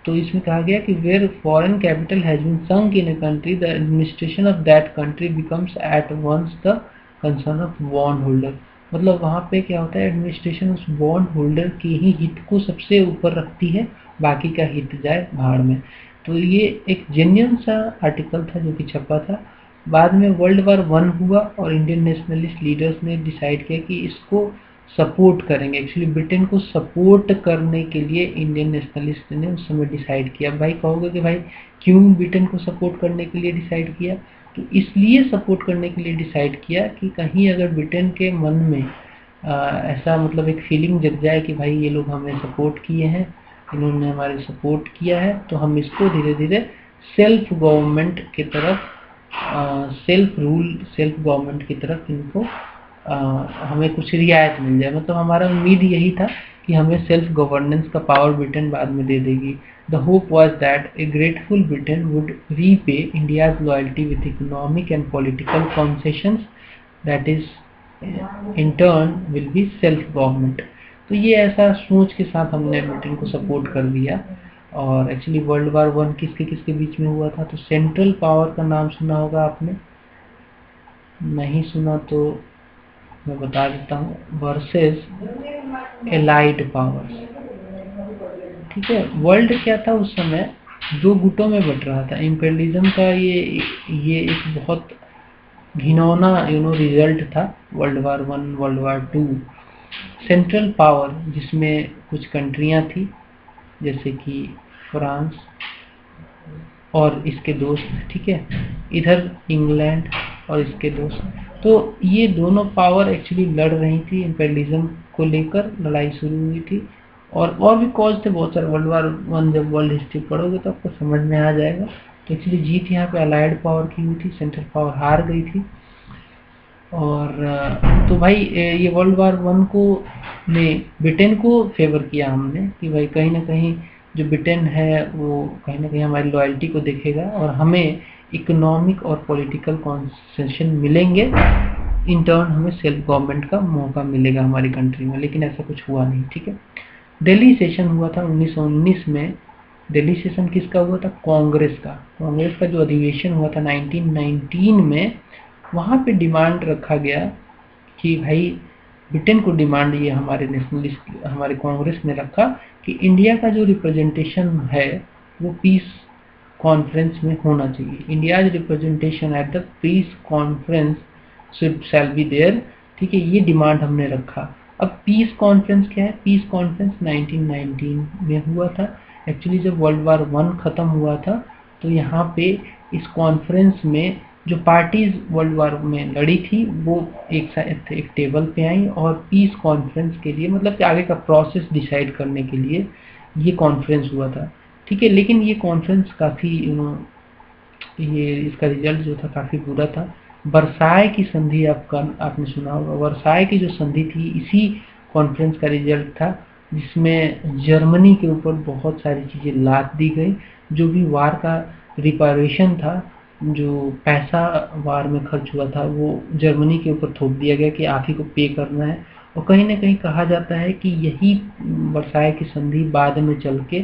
तो इसमें कहा गया कि where foreign capital has been sunk in a country, the administration of that country becomes at once the concern of bond holder. मतलब वहाँ पे क्या होता है, एडमिनिस्ट्रेशन उस बॉन्ड होल्डर के ही हित को सबसे ऊपर रखती है, बाकी का हित जाए भाड़ में। तो ये एक जेन्युइन सा आर्टिकल था जो कि छपा था। बाद में वर्ल्ड वार 1 हुआ और इंडियन नेशनलिस्ट लीडर्स ने डिसाइड किया कि इसको सपोर्ट करेंगे। एक्चुअली ब्रिटेन को सपोर्ट करने के लिए इंडियन नेशनलिस्ट ने उस समय डिसाइड किया। भाई कहोगे कि भाई क्यों ब्रिटेन को सपोर्ट करने के लिए डिसाइड किया, तो इसलिए सपोर्ट करने के लिए डिसाइड किया कि कहीं अगर ब्रिटेन के मन में ऐसा मतलब एक फीलिंग जग जाए कि भाई ये लोग हमें सपोर्ट किए हैं, इन्होंने हमारे सपोर्ट किया है, तो हम इसको धीरे धीरे सेल्फ गवर्नमेंट की तरफ, सेल्फ रूल सेल्फ गवर्नमेंट की तरफ इनको हमें कुछ रियायत मिल जाए। मतलब हमारा उम्मीद यही था कि हमें सेल्फ गवर्नेंस का पावर ब्रिटेन बाद में दे देगी। The hope was that A grateful Britain would repay India's loyalty with economic and political concessions that is in turn will be self government. तो ये ऐसा सोच के साथ हमने ब्रिटेन को सपोर्ट कर दिया। और एक्चुअली वर्ल्ड वार 1 किसके किसके बीच में हुआ था, तो सेंट्रल पावर का नाम सुना होगा आपने, नहीं सुना तो मैं बता देता हूँ, वर्सेस एलाइड पावर्स। ठीक है, वर्ल्ड क्या था उस समय, दो गुटों में बट रहा था। इंपेरियलिज्म का ये एक बहुत घिनौना रिजल्ट था world war 1 world war 2। Central power जिसमें कुछ कंट्रियां थी जैसे कि फ्रांस और इसके दोस्त, ठीक है, इधर इंग्लैंड और इसके दोस्त, तो ये दोनों पावर एक्चुअली लड़ रही थी इंपेरियलिज्म को लेकर, लड़ाई शुरू हुई थी। और भी कॉज थे बहुत सारे। वर्ल्ड वार 1 जब वर्ल्ड हिस्ट्री पढ़ोगे तो आपको समझ में आ जाएगा। तो एक्चुअली जीत यहाँ पे अलाइड पावर की हुई थी, सेंट्रल पावर हार गई थी। और तो भाई ये वर्ल्ड वार 1 को में ब्रिटेन को फेवर किया हमने कि भाई कहीं ना कहीं जो ब्रिटेन है वो कहीं ना कहीं हमारी लॉयल्टी को देखेगा और हमें इकोनॉमिक और पॉलिटिकल कंसेशन मिलेंगे, इन टर्न हमें सेल्फ गवर्नमेंट का मौका मिलेगा हमारी कंट्री में। लेकिन ऐसा कुछ हुआ नहीं। ठीक है, दिल्ली सेशन हुआ था 1919 में। दिल्ली सेशन किसका हुआ था, कांग्रेस का। कांग्रेस का जो अधिवेशन हुआ था 1919 में, वहाँ पे डिमांड रखा गया कि भाई ब्रिटेन को डिमांड ये हमारे नेशनलिस्ट हमारे कांग्रेस ने रखा कि इंडिया का जो रिप्रेजेंटेशन है वो पीस कॉन्फ्रेंस में होना चाहिए। India's representation at the peace conference shall be there, ठीक है, ये डिमांड हमने रखा। अब पीस कॉन्फ्रेंस क्या है? पीस कॉन्फ्रेंस 1919 में हुआ था। एक्चुअली जब वर्ल्ड वार 1 खत्म हुआ था तो यहाँ पे इस कॉन्फ्रेंस में जो पार्टीज वर्ल्ड वार में लड़ी थी वो एक टेबल पे आई और पीस कॉन्फ्रेंस के लिए, मतलब कि आगे का प्रोसेस डिसाइड करने के लिए ये कॉन्फ्रेंस हुआ था, ठीक है। लेकिन ये कॉन्फ्रेंस काफ़ी ये इसका रिजल्ट जो था काफ़ी बुरा था। वर्साय की संधि आपने सुना होगा। वर्साय की जो संधि थी इसी कॉन्फ्रेंस का रिजल्ट था, जिसमें जर्मनी के ऊपर बहुत सारी चीज़ें लाद दी गई। जो भी वार का रिपारेशन था, जो पैसा वार में खर्च हुआ था, वो जर्मनी के ऊपर थोप दिया गया कि आप ही को पे करना है। और कहीं ना कहीं कहा जाता है कि यही वर्साय की संधि बाद में चल के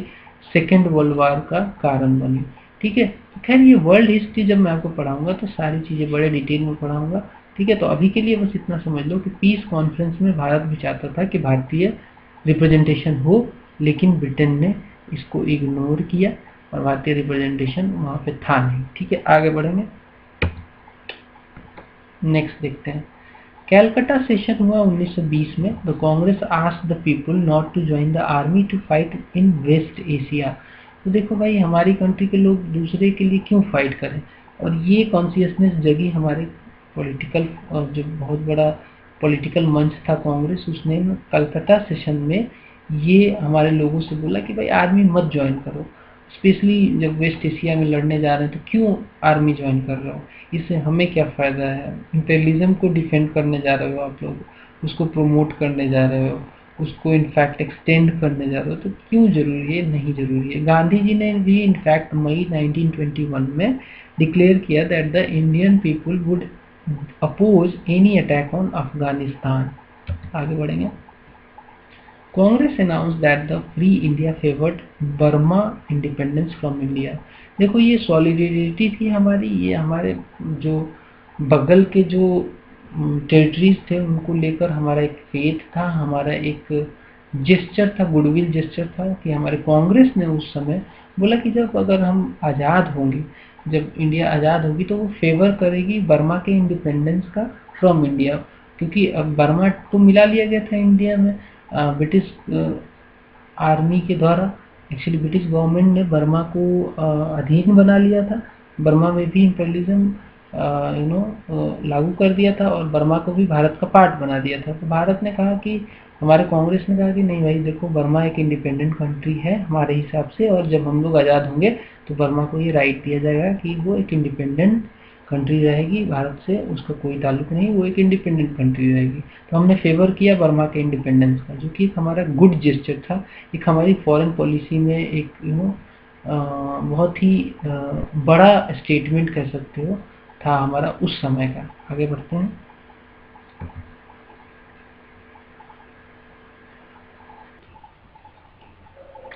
सेकेंड वर्ल्ड वार का कारण बनी, ठीक है। खैर ये वर्ल्ड हिस्ट्री जब मैं आपको पढ़ाऊंगा तो सारी चीज़ें बड़े डिटेल में पढ़ाऊंगा, ठीक है। तो अभी के लिए बस इतना समझ लो कि पीस कॉन्फ्रेंस में भारत भी चाहता था कि भारतीय रिप्रेजेंटेशन हो, लेकिन ब्रिटेन ने इसको इग्नोर किया और भारतीय रिप्रेजेंटेशन वहाँ पे था नहीं, ठीक है। आगे बढ़ेंगे, नेक्स्ट देखते हैं। कैलकाटा सेशन हुआ 1920 में। The Congress asked the people not to join the army to fight in West Asia. तो देखो भाई, हमारी कंट्री के लोग दूसरे के लिए क्यों फाइट करें, और ये कॉन्शियसनेस जगी हमारे पॉलिटिकल, जो बहुत बड़ा पॉलिटिकल मंच था कांग्रेस, उसने कलकत्ता सेशन में ये हमारे लोगों से बोला कि भाई आर्मी मत ज्वाइन करो, स्पेशली जब वेस्ट एशिया में लड़ने जा रहे हैं तो क्यों आर्मी ज्वाइन कर रहे हो, इससे हमें क्या फ़ायदा है। इंपेरियलिज्म को डिफेंड करने जा रहे हो आप लोग, उसको प्रमोट करने जा रहे हो, उसको इनफैक्ट एक्सटेंड करने जा रहे हो, तो क्यों ज़रूरी है? नहीं ज़रूरी है। गांधी जी ने भी इनफैक्ट मई 1921 में डिक्लेयर किया that the Indian people would oppose any attack on Afghanistan. आगे बढ़ेंगे। Congress announce that the free India favoured Burma independence from India. देखो ये सॉलिडेरिटी थी हमारी, ये हमारे जो बगल के जो टेरिटरीज थे उनको लेकर हमारा एक फेथ था, हमारा एक जेस्चर था, गुडविल जेस्चर था कि हमारे कांग्रेस ने उस समय बोला कि जब अगर हम आज़ाद होंगे, जब इंडिया आज़ाद होगी तो वो फेवर करेगी बर्मा के इंडिपेंडेंस का फ्रॉम इंडिया, क्योंकि अब बर्मा तो मिला लिया गया था इंडिया में ब्रिटिश आर्मी के द्वारा। एक्चुअली ब्रिटिश गवर्नमेंट ने बर्मा को अधीन बना लिया था, बर्मा में भी इंपेरियलिज्म लागू कर दिया था और बर्मा को भी भारत का पार्ट बना दिया था। तो भारत ने कहा कि, हमारे कांग्रेस ने कहा कि नहीं भाई देखो, बर्मा एक इंडिपेंडेंट कंट्री है हमारे हिसाब से, और जब हम लोग आज़ाद होंगे तो बर्मा को ये राइट दिया जाएगा कि वो एक इंडिपेंडेंट कंट्री रहेगी, भारत से उसका कोई ताल्लुक नहीं, वो एक इंडिपेंडेंट कंट्री रहेगी। तो हमने फेवर किया बर्मा के इंडिपेंडेंस का, जो कि एक हमारा गुड जेस्चर था, एक हमारी फॉरेन पॉलिसी में एक बहुत ही बड़ा स्टेटमेंट कह सकते हो था हमारा उस समय का। आगे बढ़ते हैं।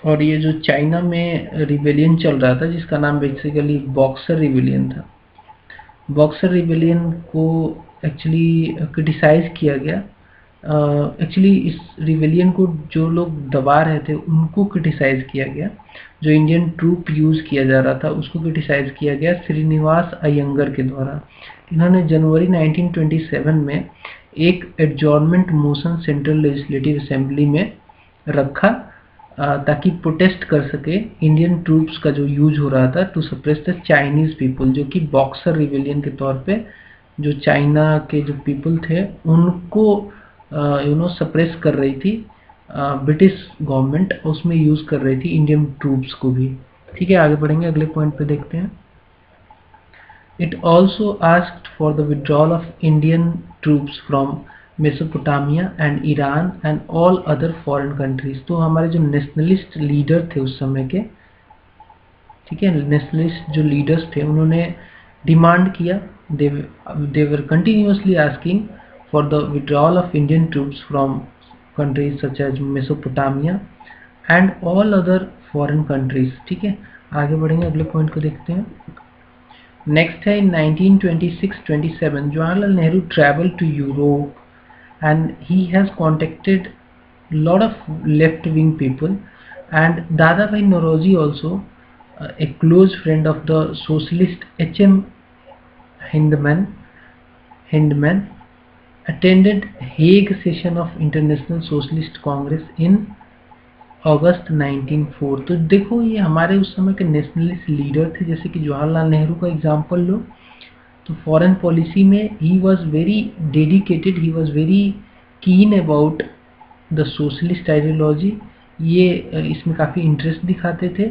और ये जो चाइना में रिबेलियन चल रहा था जिसका नाम बेसिकली बॉक्सर रिबेलियन था, बॉक्सर रिबेलियन को एक्चुअली क्रिटिसाइज किया गया। एक्चुअली इस रिबेलियन को जो लोग दबा रहे थे उनको क्रिटिसाइज किया गया, जो इंडियन ट्रूप यूज़ किया जा रहा था उसको क्रिटिसाइज किया गया श्रीनिवास अयंगर के द्वारा। इन्होंने जनवरी 1927 में एक adjournment motion central legislative assembly में रखा ताकि प्रोटेस्ट कर सके इंडियन ट्रूप्स का जो यूज हो रहा था to suppress the Chinese people, जो कि बॉक्सर रिबेलियन के तौर पे जो चाइना के जो पीपल थे उनको सप्रेस कर रही थी ब्रिटिश गवर्नमेंट, उसमें यूज कर रही थी इंडियन ट्रूप्स को भी। ठीक है, आगे बढ़ेंगे, अगले पॉइंट पे देखते हैं। It also asked for the withdrawal of Indian troops from Mesopotamia and Iran and all other foreign countries. तो हमारे जो नेशनलिस्ट लीडर थे उस समय के, ठीक है, नेशनलिस्ट जो लीडर्स थे उन्होंने डिमांड किया, they were continuously asking for the withdrawal of Indian troops from countries such as Mesopotamia and all other foreign countries. ठीक है, आगे बढ़ेंगे, अगले पॉइंट को देखते हैं। नेक्स्ट है in 1926-27 Jawaharlal Nehru travel to Europe and he has contacted lot of left-wing people. And Dadabhai Naoroji also, a close friend of the socialist H.M. Hindman, attended Hague session of International Socialist Congress in अगस्त 1904। तो देखो ये हमारे उस समय के nationalist leader थे, जैसे कि जवाहरलाल नेहरू का एग्जाम्पल लो, तो फॉरेन पॉलिसी में he was very dedicated, he was very keen about the socialist ideology. ये इसमें काफ़ी इंटरेस्ट दिखाते थे।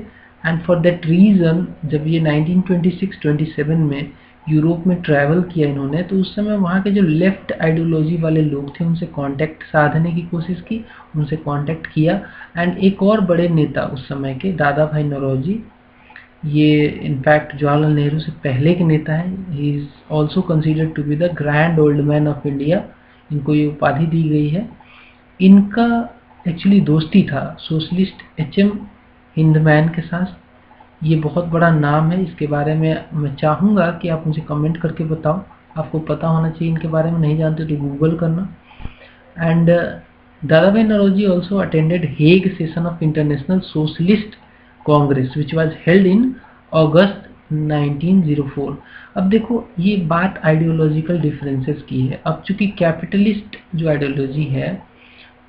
एंड फॉर दैट रीज़न जब ये 1926-27 में यूरोप में ट्रैवल किया इन्होंने, तो उस समय वहाँ के जो लेफ्ट आइडियोलॉजी वाले लोग थे उनसे कांटेक्ट साधने की कोशिश की, उनसे कांटेक्ट किया। एंड एक और बड़े नेता उस समय के दादा भाई नौरोजी, ये इनफैक्ट जवाहरलाल नेहरू से पहले के नेता हैं। He is also considered to be the grand old man of India, इनको ये उपाधि दी गई है। इनका एक्चुअली दोस्ती था सोशलिस्ट H.M. हिंदमैन के साथ। ये बहुत बड़ा नाम है, इसके बारे में मैं चाहूँगा कि आप मुझे कमेंट करके बताओ, आपको पता होना चाहिए इनके बारे में, नहीं जानते तो गूगल करना। And Dadabhai Naoroji also attended Hague session of International Socialist Congress which was held in August 1904। अब देखो ये बात आइडियोलॉजिकल डिफरेंसेस की है। अब चूंकि कैपिटलिस्ट जो आइडियोलॉजी है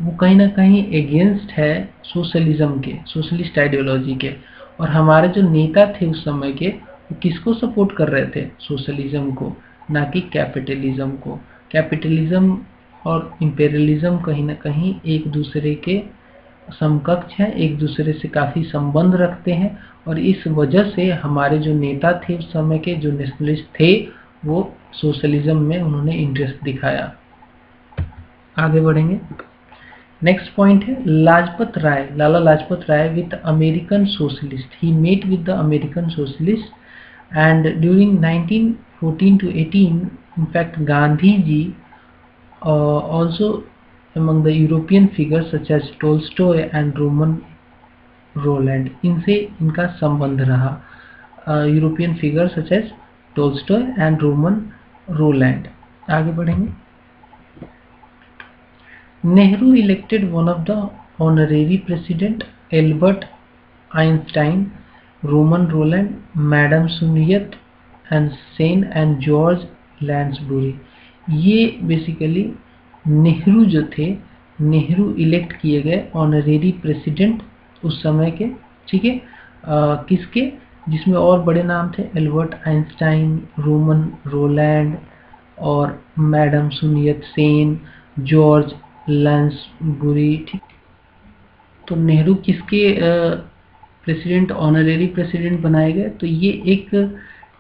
वो कहीं ना कहीं अगेंस्ट है सोशलिज्म के, सोशलिस्ट आइडियोलॉजी के, और हमारे जो नेता थे उस समय के वो किसको सपोर्ट कर रहे थे? सोशलिज्म को, ना कि कैपिटलिज्म को। कैपिटलिज्म और इंपेरियलिज्म कहीं ना कहीं एक दूसरे के समकक्ष हैं, एक दूसरे से काफ़ी संबंध रखते हैं, और इस वजह से हमारे जो नेता थे उस समय के, जो नेशनलिस्ट थे, वो सोशलिज्म में उन्होंने इंटरेस्ट दिखाया। आगे बढ़ेंगे। नेक्स्ट पॉइंट है Lajpat Rai, Lala Lajpat Rai with American socialist. He met with the American socialist and during 1914 to 18 in fact Gandhi ji also among the European figures such as Tolstoy and Roman Roland, इनसे इनका संबंध रहा। European figure such as Tolstoy and Romain Rolland. आगे बढ़ेंगे। Nehru elected one of the honorary president Albert Einstein, Romain Rolland, madame Sun Yat and Sen and George Lansbury. ये basically Nehru जो थे, Nehru elect किए गए ऑनरेरी प्रेसिडेंट उस समय के, ठीक है। किसके? जिसमें और बड़े नाम थे, एल्बर्ट आइंस्टाइन, रोमन रोलैंड और मैडम सुनियत सेन, जॉर्ज लैंसबुरी, ठीक। तो नेहरू किसके प्रेसिडेंट, ऑनरेरी प्रेसिडेंट बनाए गए? तो ये एक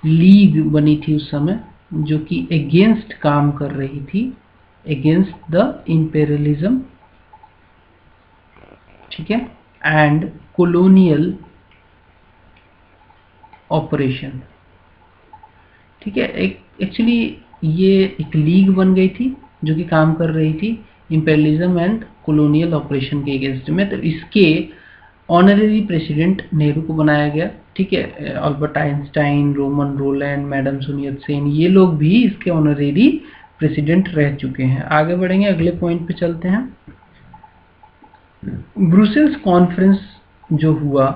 लीग बनी थी उस समय जो कि अगेंस्ट काम कर रही थी, अगेंस्ट द इंपेरियलिज्म, ठीक है, एंड कॉलोनियल ऑपरेशन, ठीक है। एक्चुअली ये एक लीग बन गई थी जो कि काम कर रही थी इंपेरियलिज्म एंड कॉलोनियल ऑपरेशन के अगेंस्ट में। तो इसके ऑनरेरी प्रेसिडेंट नेहरू को बनाया गया, ठीक है। Albert Einstein, Romain Rolland, madame Sun Yat Sen, ये लोग भी इसके ऑनरेरी प्रेसिडेंट रह चुके हैं। आगे बढ़ेंगे, अगले पॉइंट पे चलते हैं। ब्रुसेल्स कॉन्फ्रेंस जो हुआ,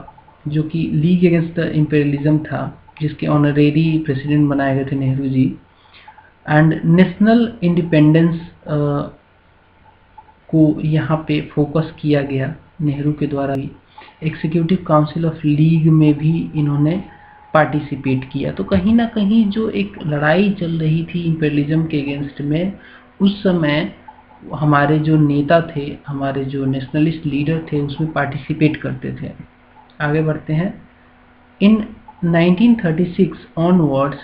जो कि लीग अगेंस्ट द इंपेरियलिज्म था, जिसके ऑनरेरी प्रेसिडेंट बनाए गए थे Nehru ji, and national independence को यहाँ पे फोकस किया गया नेहरू के द्वारा। एग्जीक्यूटिव काउंसिल ऑफ लीग में भी इन्होंने पार्टिसिपेट किया। तो कहीं ना कहीं जो एक लड़ाई चल रही थी इंपेरियलिज्म के अगेंस्ट में, उस समय हमारे जो नेता थे, हमारे जो नेशनलिस्ट लीडर थे, उसमें पार्टिसिपेट करते थे। आगे बढ़ते हैं। इन 1936 onwards,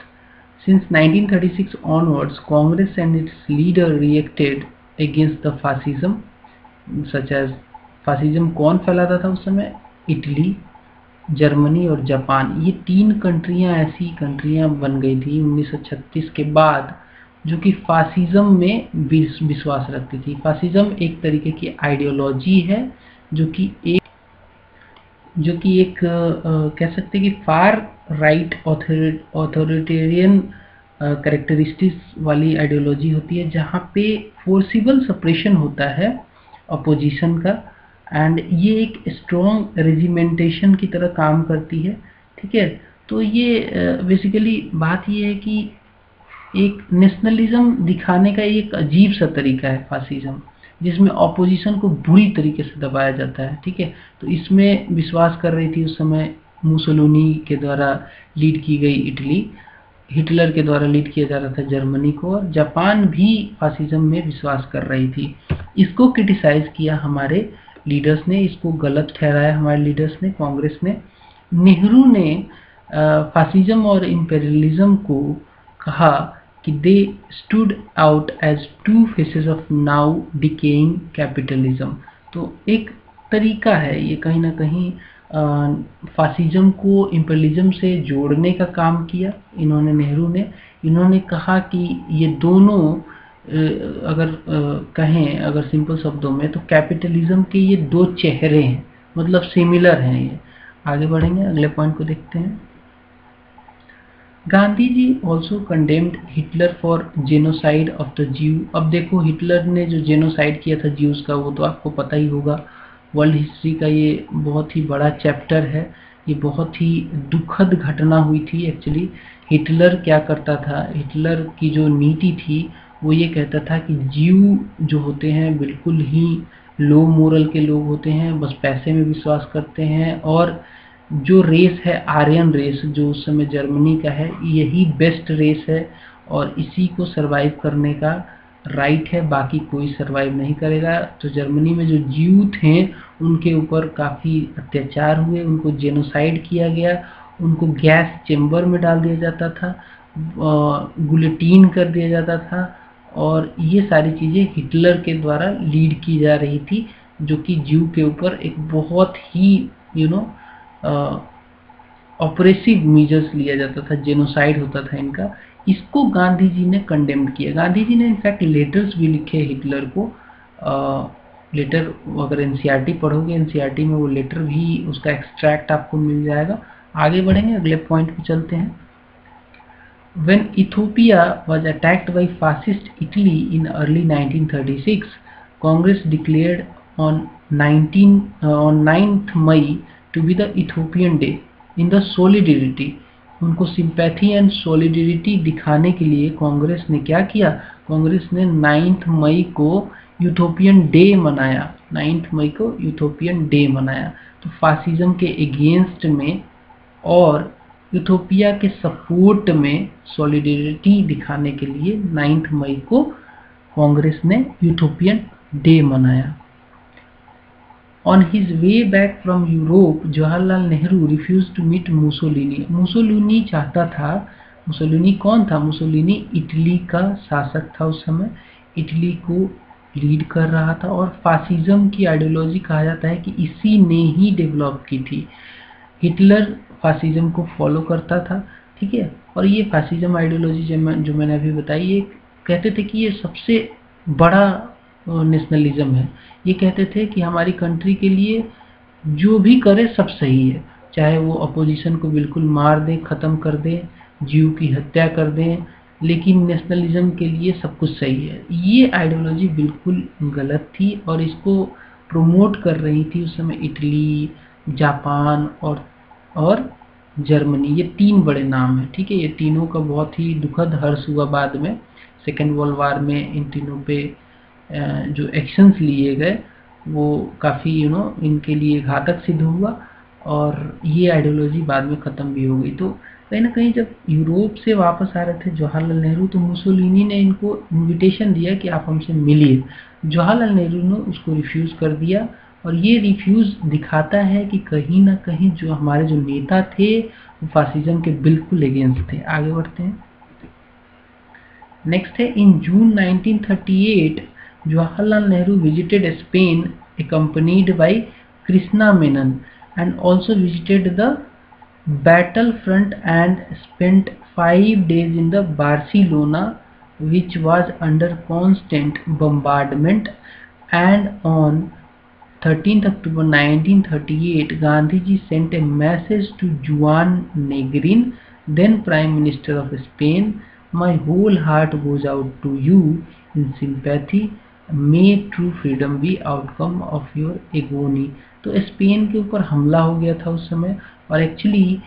since 1936 onwards, Congress and its leader reacted against the fascism, such as fascism कौन फैलाता था उस समय? इटली, जर्मनी और जापान। ये तीन कंट्रियां ऐसी कंट्रियां बन गई थी 1936 के बाद जो कि फासिज्म में विश्वास रखती थी। फासिज्म एक तरीके की आइडियोलॉजी है जो कि एक कह सकते हैं कि फार राइट ऑथोरिटेरियन कैरेक्टरिस्टिक्स वाली आइडियोलॉजी होती है, जहाँ पे फोर्सिबल सप्रेशन होता है अपोजिशन का, एंड ये एक स्ट्रॉन्ग रेजिमेंटेशन की तरह काम करती है। ठीक है, तो ये बेसिकली बात ये है कि एक नेशनलिज्म दिखाने का एक अजीब सा तरीका है फासिज्म, जिसमें ऑपोजिशन को बुरी तरीके से दबाया जाता है। ठीक है, तो इसमें विश्वास कर रही थी उस समय मुसोलिनी के द्वारा लीड की गई इटली, हिटलर के द्वारा लीड किया जा रहा था जर्मनी को, और जापान भी फासिज्म में विश्वास कर रही थी। इसको क्रिटिसाइज किया हमारे लीडर्स ने, इसको गलत ठहराया हमारे लीडर्स ने, कांग्रेस ने। नेहरू ने फासिज्म और इंपेरियलिज्म को कहा कि they stood out as two faces of now decaying capitalism. तो एक तरीका है ये कहीं ना कहीं फासिज्म को इंपेरियलिज्म से जोड़ने का काम किया इन्होंने, नेहरू ने। इन्होंने कहा कि ये दोनों अगर कहें अगर सिंपल शब्दों में, तो कैपिटलिज्म के ये दो चेहरे हैं, मतलब सिमिलर हैं ये। आगे बढ़ेंगे, अगले पॉइंट को देखते हैं। Gandhi ji also condemned Hitler for genocide of the Jew. अब देखो, हिटलर ने जो जेनोसाइड किया था ज्यूज का, वो तो आपको पता ही होगा। वर्ल्ड हिस्ट्री का ये बहुत ही बड़ा चैप्टर है, ये बहुत ही दुखद घटना हुई थी एक्चुअली। हिटलर क्या करता था, हिटलर की जो नीति थी वो ये कहता था कि ज्यू जो होते हैं बिल्कुल ही लो मोरल के लोग होते हैं, बस पैसे में विश्वास करते हैं, और जो रेस है आर्यन रेस जो उस समय जर्मनी का है, यही बेस्ट रेस है और इसी को सरवाइव करने का राइट है, बाकी कोई सरवाइव नहीं करेगा। तो जर्मनी में जो ज्यू थे उनके ऊपर काफ़ी अत्याचार हुए, उनको जेनोसाइड किया गया, उनको गैस चेम्बर में डाल दिया जाता था, गुलेटीन कर दिया जाता था, और ये सारी चीज़ें हिटलर के द्वारा लीड की जा रही थी, जो कि ज्यू के ऊपर एक बहुत ही ऑपरेसिव मेजर्स लिया जाता था, जेनोसाइड होता था इनका। इसको गांधी जी ने कंडेम्ड किया। गांधी जी ने इनफैक्ट लेटर्स भी लिखे हिटलर को। लेटर अगर एनसीईआरटी पढ़ोगे, एनसीईआरटी में वो लेटर भी, उसका एक्सट्रैक्ट आपको मिल जाएगा। आगे बढ़ेंगे, अगले पॉइंट पे चलते हैं। When Ethiopia was attacked by fascist Italy in early 1936, Congress declared on 9th May to be the Ethiopian Day in the solidarity। उनको सिंपैथी एंड सॉलिडरिटी दिखाने के लिए कांग्रेस ने क्या किया, कांग्रेस ने 9 मई को यूथोपियन डे मनाया, 9 मई को यूथोपियन डे मनाया। तो फासिज्म के अगेंस्ट में और इथोपिया के सपोर्ट में सॉलिडरिटी दिखाने के लिए 9 मई को कांग्रेस ने यूथोपियन डे मनाया। On his way back from Europe, Jawaharlal Nehru refuse to meet Mussolini. Mussolini चाहता था, मुसोलिनी कौन था, मुसोलिनी इटली का शासक था उस समय, इटली को लीड कर रहा था, और फासिज्म की आइडियोलॉजी कहा जाता है कि इसी ने ही डेवलप की थी। हिटलर फासिज्म को फॉलो करता था, ठीक है, और ये फासिज्म आइडियोलॉजी जो मैंने अभी बताई, ये कहते थे कि ये सबसे बड़ा नेशनलिज्म है। ये कहते थे कि हमारी कंट्री के लिए जो भी करे सब सही है, चाहे वो अपोजिशन को बिल्कुल मार दे, ख़त्म कर दे, जीव की हत्या कर दें, लेकिन नेशनलिज्म के लिए सब कुछ सही है। ये आइडियोलॉजी बिल्कुल गलत थी और इसको प्रमोट कर रही थी उस समय इटली, जापान और जर्मनी। ये 3 बड़े नाम हैं, ठीक है। ये तीनों का बहुत ही दुखद हर्ष हुआ बाद में, सेकेंड वर्ल्ड वार में इन तीनों पे जो एक्शंस लिए गए वो काफ़ी इनके लिए घातक सिद्ध हुआ, और ये आइडियोलॉजी बाद में ख़त्म भी हो गई। तो कहीं ना कहीं जब यूरोप से वापस आ रहे थे जवाहरलाल नेहरू, तो मुसोलिनी ने इनको इनविटेशन दिया कि आप हमसे मिलिए। जवाहरलाल नेहरू ने उसको रिफ्यूज़ कर दिया, और ये रिफ्यूज़ दिखाता है कि कहीं ना कहीं जो हमारे जो नेता थे वो फासिज्म के बिल्कुल अगेंस्ट थे। आगे बढ़ते हैं, नेक्स्ट है, इन जून 1938 Jawaharlal Nehru visited Spain accompanied by Krishna Menon and also visited the battlefront and spent 5 days in the Barcelona, which was under constant bombardment. And on 13th October 1938, Gandhiji sent a message to Juan Negrin, then Prime Minister of Spain, my whole heart goes out to you in sympathy, may true freedom be outcome of your agony. तो Spain के ऊपर हमला हो गया था उस समय, और एक्चुअली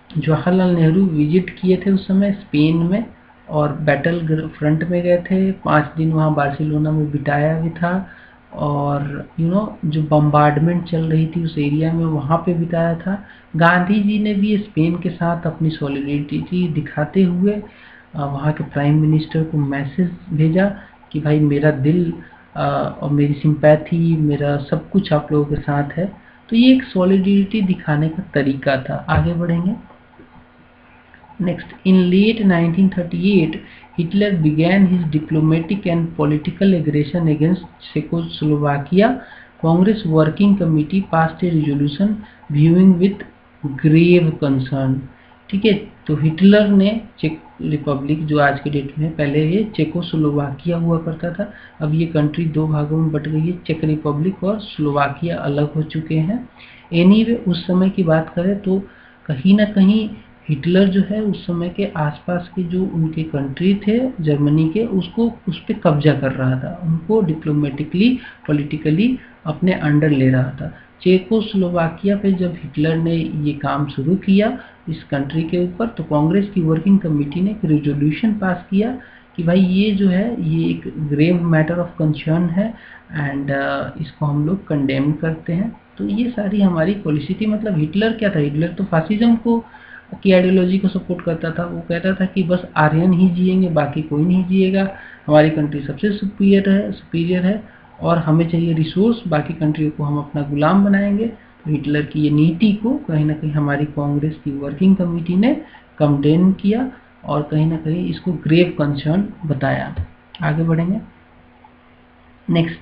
जवाहरलाल नेहरू विजिट किए थे उस समय स्पेन में, और बैटल फ्रंट में गए थे, 5 दिन वहाँ बार्सिलोना में बिताया भी था, और जो बम्बार्डमेंट चल रही थी उस एरिया में वहाँ पे बिताया था। गांधी जी ने भी स्पेन के साथ अपनी सॉलिडेरिटी दिखाते हुए वहाँ के प्राइम मिनिस्टर को मैसेज भेजा कि भाई मेरा दिल और मेरी सिंपैथी, मेरा सब कुछ आप लोगों के साथ है। तो ये एक सॉलिडेरिटी दिखाने का तरीका था। आगे बढ़ेंगे। Next, in late 1938, Hitler began his diplomatic and political aggression against Czechoslovakia. Congress Working Committee passed a resolution viewing with grave concern. ठीक है, तो हिटलर ने चेक रिपब्लिक, जो आज के डेट में, पहले ये चेकोस्लोवाकिया हुआ करता था, अब ये कंट्री 2 भागों में बट गई है, चेक रिपब्लिक और स्लोवाकिया अलग हो चुके हैं। एनीवे, उस समय की बात करें तो कहीं ना कहीं हिटलर जो है उस समय के आसपास के जो उनके कंट्री थे जर्मनी के, उसको उस पर कब्जा कर रहा था, उनको डिप्लोमेटिकली पॉलिटिकली अपने अंडर ले रहा था। चेकोस्लोवाकिया पे जब हिटलर ने ये काम शुरू किया इस कंट्री के ऊपर, तो कांग्रेस की वर्किंग कमेटी ने एक रेजोल्यूशन पास किया कि भाई ये जो है ये एक ग्रेव मैटर ऑफ कंसर्न है, एंड इसको हम लोग कंडेम करते हैं। तो ये सारी हमारी पॉलिसी थी। मतलब हिटलर क्या था, हिटलर तो फासिज्म की आइडियोलॉजी को सपोर्ट करता था। वो कहता था कि बस आर्यन ही जिएंगे, बाकी कोई नहीं जिएगा, हमारी कंट्री सबसे सुपीरियर है और हमें चाहिए रिसोर्स, बाकी कंट्रियों को हम अपना गुलाम बनाएंगे। तो हिटलर की ये नीति को कहीं ना कहीं हमारी कांग्रेस की वर्किंग कमेटी ने कंडेम किया और कहीं ना कहीं इसको ग्रेव कंसर्न बताया। आगे बढ़ेंगे। नेक्स्ट,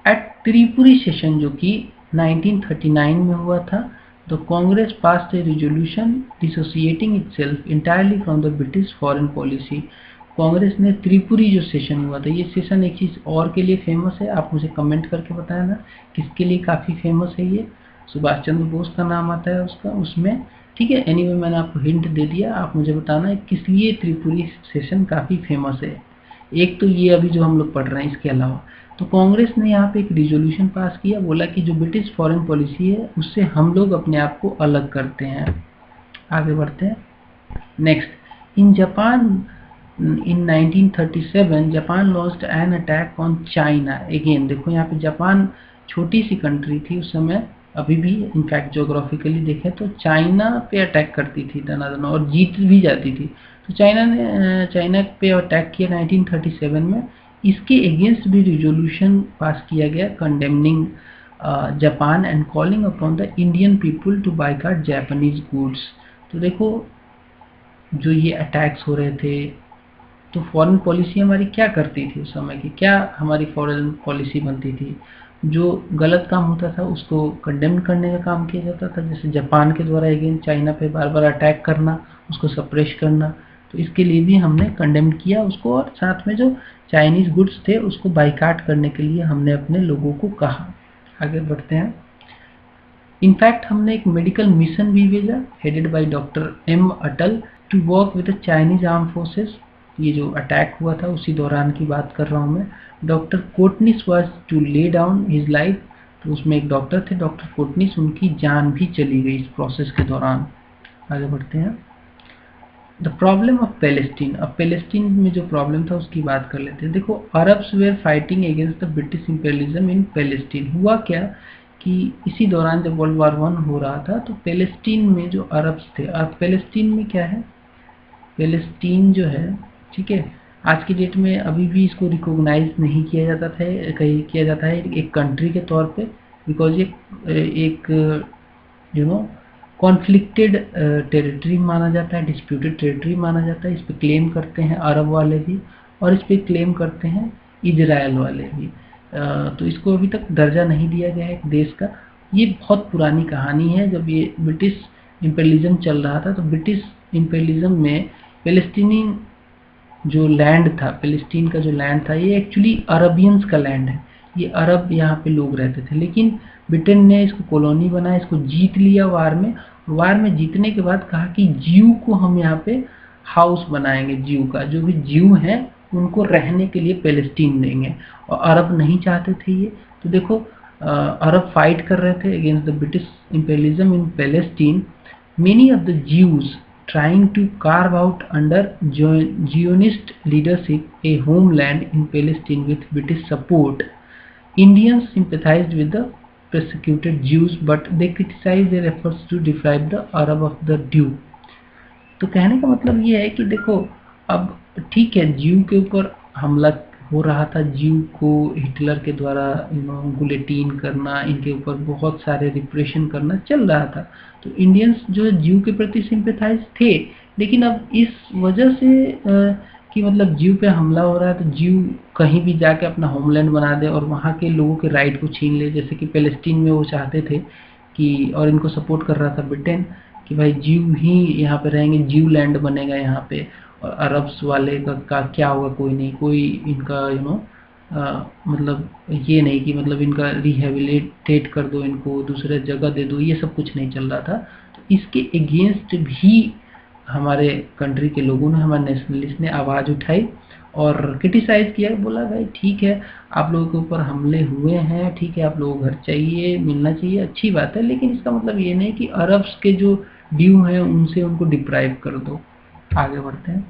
एट त्रिपुरी सेशन जो कि 1939 में हुआ था, the Congress passed a resolution dissociating itself entirely from the British foreign policy. Congress ने त्रिपुरी जो सेशन हुआ था, ये सेशन एक चीज़ और के लिए फेमस है, आप मुझे कमेंट करके बताया ना किसके लिए काफ़ी फेमस है। ये सुभाष चंद्र बोस का नाम आता है उसका उसमें, ठीक है। एनीवे, मैंने आपको हिंट दे दिया, आप मुझे बताना है किस लिए त्रिपुरी सेशन काफ़ी फेमस है। एक तो ये अभी जो हम लोग पढ़ रहे हैं, इसके अलावा तो कांग्रेस ने यहाँ पे एक रिजोल्यूशन पास किया, बोला कि जो ब्रिटिश फॉरेन पॉलिसी है उससे हम लोग अपने आप को अलग करते हैं। आगे बढ़ते हैं। Next, in Japan in 1937 Japan launched an attack on China. Again देखो यहाँ पे जापान छोटी सी कंट्री थी उस समय, अभी भी इनफैक्ट जोग्राफिकली देखें तो चाइना पे अटैक करती थी दनादन और जीत भी जाती थी। तो चाइना पे अटैक किया 1937 में। इसके अगेंस्ट भी रिजोल्यूशन पास किया गया condemning Japan and calling upon the Indian people to boycott Japanese goods. तो देखो जो ये अटैक्स हो रहे थे, तो फॉरेन पॉलिसी हमारी क्या करती थी उस समय की, क्या हमारी फॉरेन पॉलिसी बनती थी, जो गलत काम होता था उसको कंडेम करने का काम किया जाता था, जैसे जापान के द्वारा अगेन चाइना पे बार बार अटैक करना, उसको सप्रेश करना। तो इसके लिए भी हमने कंडेम किया उसको, और साथ में जो चाइनीज गुड्स थे उसको बाइकाट करने के लिए हमने अपने लोगों को कहा। आगे बढ़ते हैं। इनफैक्ट हमने एक मेडिकल मिशन भी भेजा headed by doctor M Atal to work with the Chinese arm forces. ये जो अटैक हुआ था उसी दौरान की बात कर रहा हूँ मैं। Doctor Kotnis was to lay down his life. तो उसमें एक डॉक्टर थे डॉक्टर कोटनिस, उनकी जान भी चली गई इस प्रोसेस के दौरान। आगे बढ़ते हैं। The problem of Palestine. अब पैलेस्टीन में जो प्रॉब्लम था उसकी बात कर लेते हैं। देखो, Arabs where fighting against the British imperialism in Palestine. हुआ क्या कि इसी दौरान जब वर्ल्ड वार 1 हो रहा था तो पैलेस्टीन में जो अरब्स थे, अब पैलेस्टीन में क्या है, पैलेस्टीन जो है, ठीक है, आज की डेट में अभी भी इसको रिकॉग्नाइज नहीं किया जाता था, कहीं किया जाता है एक कंट्री के तौर पे, बिकॉज एक कॉन्फ्लिक्टेड टेरिटरी माना जाता है, डिस्प्यूटेड टेरिटरी माना जाता है। इस पे क्लेम करते हैं अरब वाले भी और इस पे क्लेम करते हैं इजराइल वाले भी। तो इसको अभी तक दर्जा नहीं दिया गया है एक देश का। ये बहुत पुरानी कहानी है। जब ये ब्रिटिश इंपेरियलिज्म चल रहा था तो ब्रिटिश इंपेरियलिज्म में पैलेस्टीनी जो लैंड था, पैलेस्टीन का जो लैंड था, ये एक्चुअली अरबियंस का लैंड है। ये अरब यहाँ पे लोग रहते थे, लेकिन ब्रिटेन ने इसको कॉलोनी बनाया, इसको जीत लिया वार में। वार में जीतने के बाद कहा कि जीव को हम यहाँ पे हाउस बनाएंगे ज्यू का, जो भी ज्यू हैं उनको रहने के लिए पैलेस्टीन देंगे। और अरब नहीं चाहते थे ये। तो देखो अरब फाइट कर रहे थे against the British imperialism in Palestine. Many of the Jews trying to carve out under Zionist leadership a homeland in Palestine with British support. Indians sympathized with the persecuted Jews, but they criticized their efforts to deprive the Arab of the due. तो कहने का मतलब ये है कि देखो अब ठीक है, ज्यू के ऊपर हमला हो रहा था, ज्यू को हिटलर के द्वारा गुलेटीन करना, इनके ऊपर बहुत सारे रिप्रेशन करना चल रहा था। तो इंडियंस जो है ज्यू के प्रति सिंपैथाइज थे, लेकिन अब इस वजह से कि मतलब ज्यू पे हमला हो रहा है तो ज्यू कहीं भी जाके अपना होमलैंड बना दे और वहाँ के लोगों के राइट को छीन ले। जैसे कि पैलेस्टीन में वो चाहते थे कि, और इनको सपोर्ट कर रहा था ब्रिटेन कि भाई ज्यू ही यहाँ पे रहेंगे, ज्यू लैंड बनेगा यहाँ पे, और अरब्स वाले का क्या होगा, कोई नहीं, कोई इनका मतलब ये नहीं कि मतलब इनका रिहेबिलिटेट कर दो, इनको दूसरे जगह दे दो, ये सब कुछ नहीं चल रहा था। तो इसके अगेंस्ट भी हमारे कंट्री के लोगों ने, हमारे नेशनलिस्ट ने आवाज़ उठाई और क्रिटिसाइज़ किया, बोला भाई ठीक है आप लोगों के ऊपर हमले हुए हैं, ठीक है आप लोगों को घर चाहिए, मिलना चाहिए, अच्छी बात है, लेकिन इसका मतलब ये नहीं कि अरब्स के जो ड्यू हैं उनसे उनको डिप्राइव कर दो। आगे बढ़ते हैं।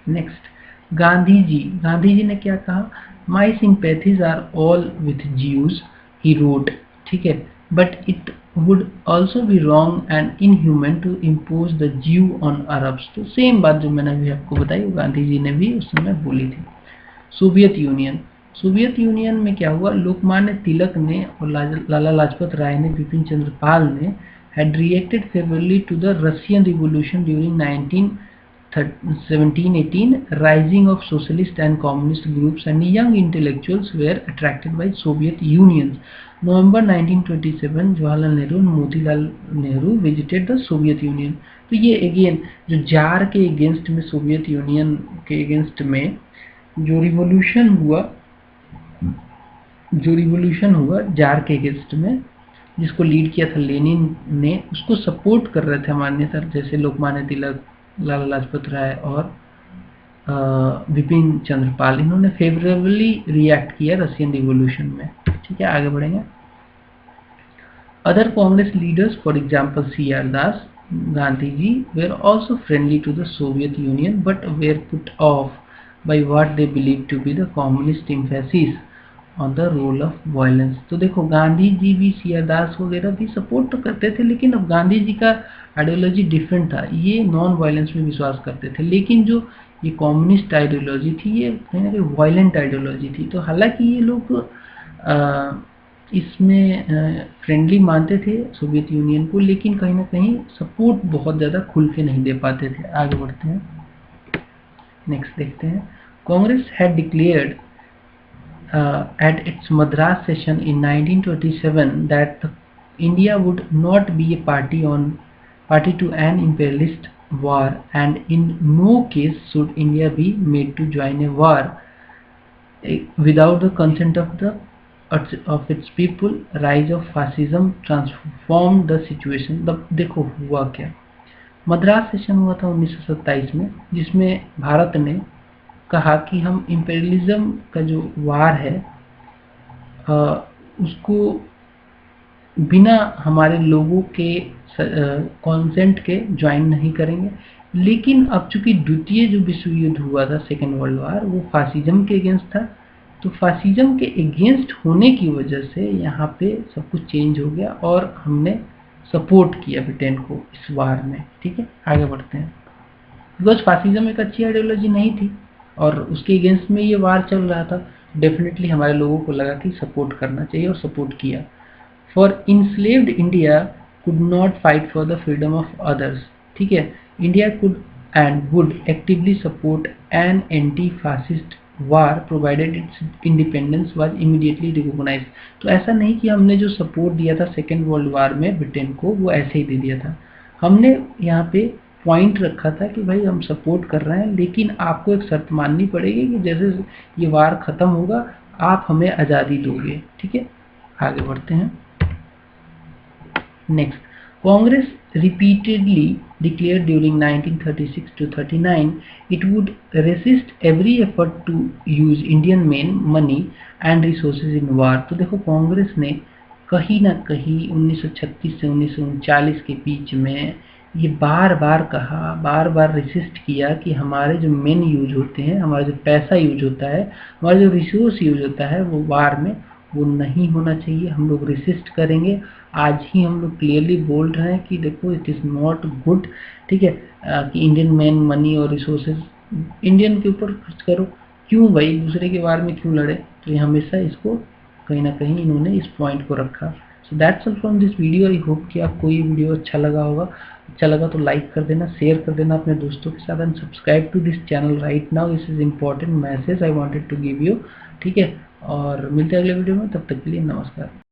नेक्स्ट, गांधी जी ने क्या कहा? My sympathies are all with Jews, he wrote, ठीक है, but it would also be wrong and inhuman to impose the Jew on Arabs। तो सेम बात जो मैंने अभी आपको बताई वो गांधी जी ने भी उस समय बोली थी। सोवियत यूनियन में क्या हुआ? लोकमान्य तिलक ने और लाला लाजपत राय ने, बिपिन चंद्र पाल ने had reacted favorably to the Russian Revolution during 1718, rising of socialist and communist groups and young intellectuals were attracted by Soviet Union। November 1927, Jawaharlal Nehru और Motilal Nehru visited the Soviet union. तो ये अगेन जो जार के अगेंस्ट में, सोवियत यूनियन के against में जो revolution हुआ जार के अगेंस्ट में, जिसको लीड किया था लेनिन ने, उसको सपोर्ट कर रहे थे हमारे नेता जैसे लोकमान्य तिलक, लाला लाजपत राय और विपिन चंद्र पाल। इन्होंने फेवरेबली रिएक्ट किया रशियन रिवोल्यूशन में। ठीक है, आगे बढ़ेंगे। Other Congress leaders, for example CR Das, Gandhi ji, were also friendly to the Soviet Union but were put off by what they believe to be the communist emphasis on the role of violence। तो देखो गांधी जी भी, CR दास वगैरह भी support तो करते थे, लेकिन अब गांधी जी का आइडियोलॉजी डिफरेंट था, ये नॉन वायलेंस में विश्वास करते थे, लेकिन जो ये कम्युनिस्ट आइडियोलॉजी थी ये कहीं ना कहीं वायलेंट आइडियोलॉजी थी। तो हालांकि ये लोग इसमें फ्रेंडली मानते थे सोवियत यूनियन को, लेकिन कहीं ना कहीं सपोर्ट बहुत ज़्यादा खुल के नहीं दे पाते थे। आगे बढ़ते हैं, नेक्स्ट देखते हैं। Congress had declared at its Madras session in 1927 that India would not be a party to an imperialist war, and in no case should India be made to join a war without the consent of its people। Rise of fascism transformed the situation। देखो हुआ क्या, Madras session हुआ था 1927 में, जिसमें भारत ने कहा कि हम इम्पेरियलिज्म का जो वार है उसको बिना हमारे लोगों के कॉन्सेंट के ज्वाइन नहीं करेंगे। लेकिन अब चूंकि द्वितीय जो विश्व युद्ध हुआ था, सेकेंड वर्ल्ड वार, वो फासिज्म के अगेंस्ट था, तो फासिज्म के अगेंस्ट होने की वजह से यहाँ पे सब कुछ चेंज हो गया और हमने सपोर्ट किया ब्रिटेन को इस वार में। ठीक है, आगे बढ़ते हैं। बिकॉज फासिज्म एक अच्छी आइडियोलॉजी नहीं थी और उसके अगेंस्ट में ये वार चल रहा था, डेफिनेटली हमारे लोगों को लगा कि सपोर्ट करना चाहिए और सपोर्ट किया। For enslaved India could not fight for the freedom of others. ठीक है, India could and would actively support an anti fascist war provided its independence was immediately recognised. तो ऐसा नहीं कि हमने जो सपोर्ट दिया था सेकेंड वर्ल्ड वार में ब्रिटेन को, वो ऐसे ही दे दिया था। हमने यहाँ पे पॉइंट रखा था कि भाई हम सपोर्ट कर रहे हैं, लेकिन आपको एक शर्त माननी पड़ेगी कि जैसे ये वार खत्म होगा आप हमें आज़ादी दोगे। ठीक है, आगे बढ़ते हैं। Next, Congress repeatedly declared during 1936 to 39 it would resist every effort to use Indian money and resources in war। तो देखो कांग्रेस ने कहीं ना कहीं 1936 से 1939 के बीच में ये बार बार कहा, बार बार रेसिस्ट किया कि हमारे जो मेन यूज होते हैं, हमारा जो पैसा यूज होता है, हमारा जो रिसोर्स यूज होता है वो वार में वो नहीं होना चाहिए। हम लोग रेसिस्ट करेंगे। आज ही हम लोग क्लियरली बोल रहे हैं कि देखो इट इज़ नॉट गुड, ठीक है, कि इंडियन मैन मनी और रिसोर्सेज इंडियन के ऊपर खर्च करो। क्यों भाई, दूसरे के बारे में क्यों लड़े? तो ये हमेशा इसको कहीं ना कहीं इन्होंने इस पॉइंट को रखा। So that's all from this video. I hope कि आपको ये वीडियो अच्छा लगा होगा। अच्छा लगा तो लाइक कर देना, शेयर कर देना अपने दोस्तों के साथ, and subscribe to this channel right now. This is important message I wanted to give you, ठीक है। और मिलते हैं अगले वीडियो में, तब तक के लिए नमस्कार।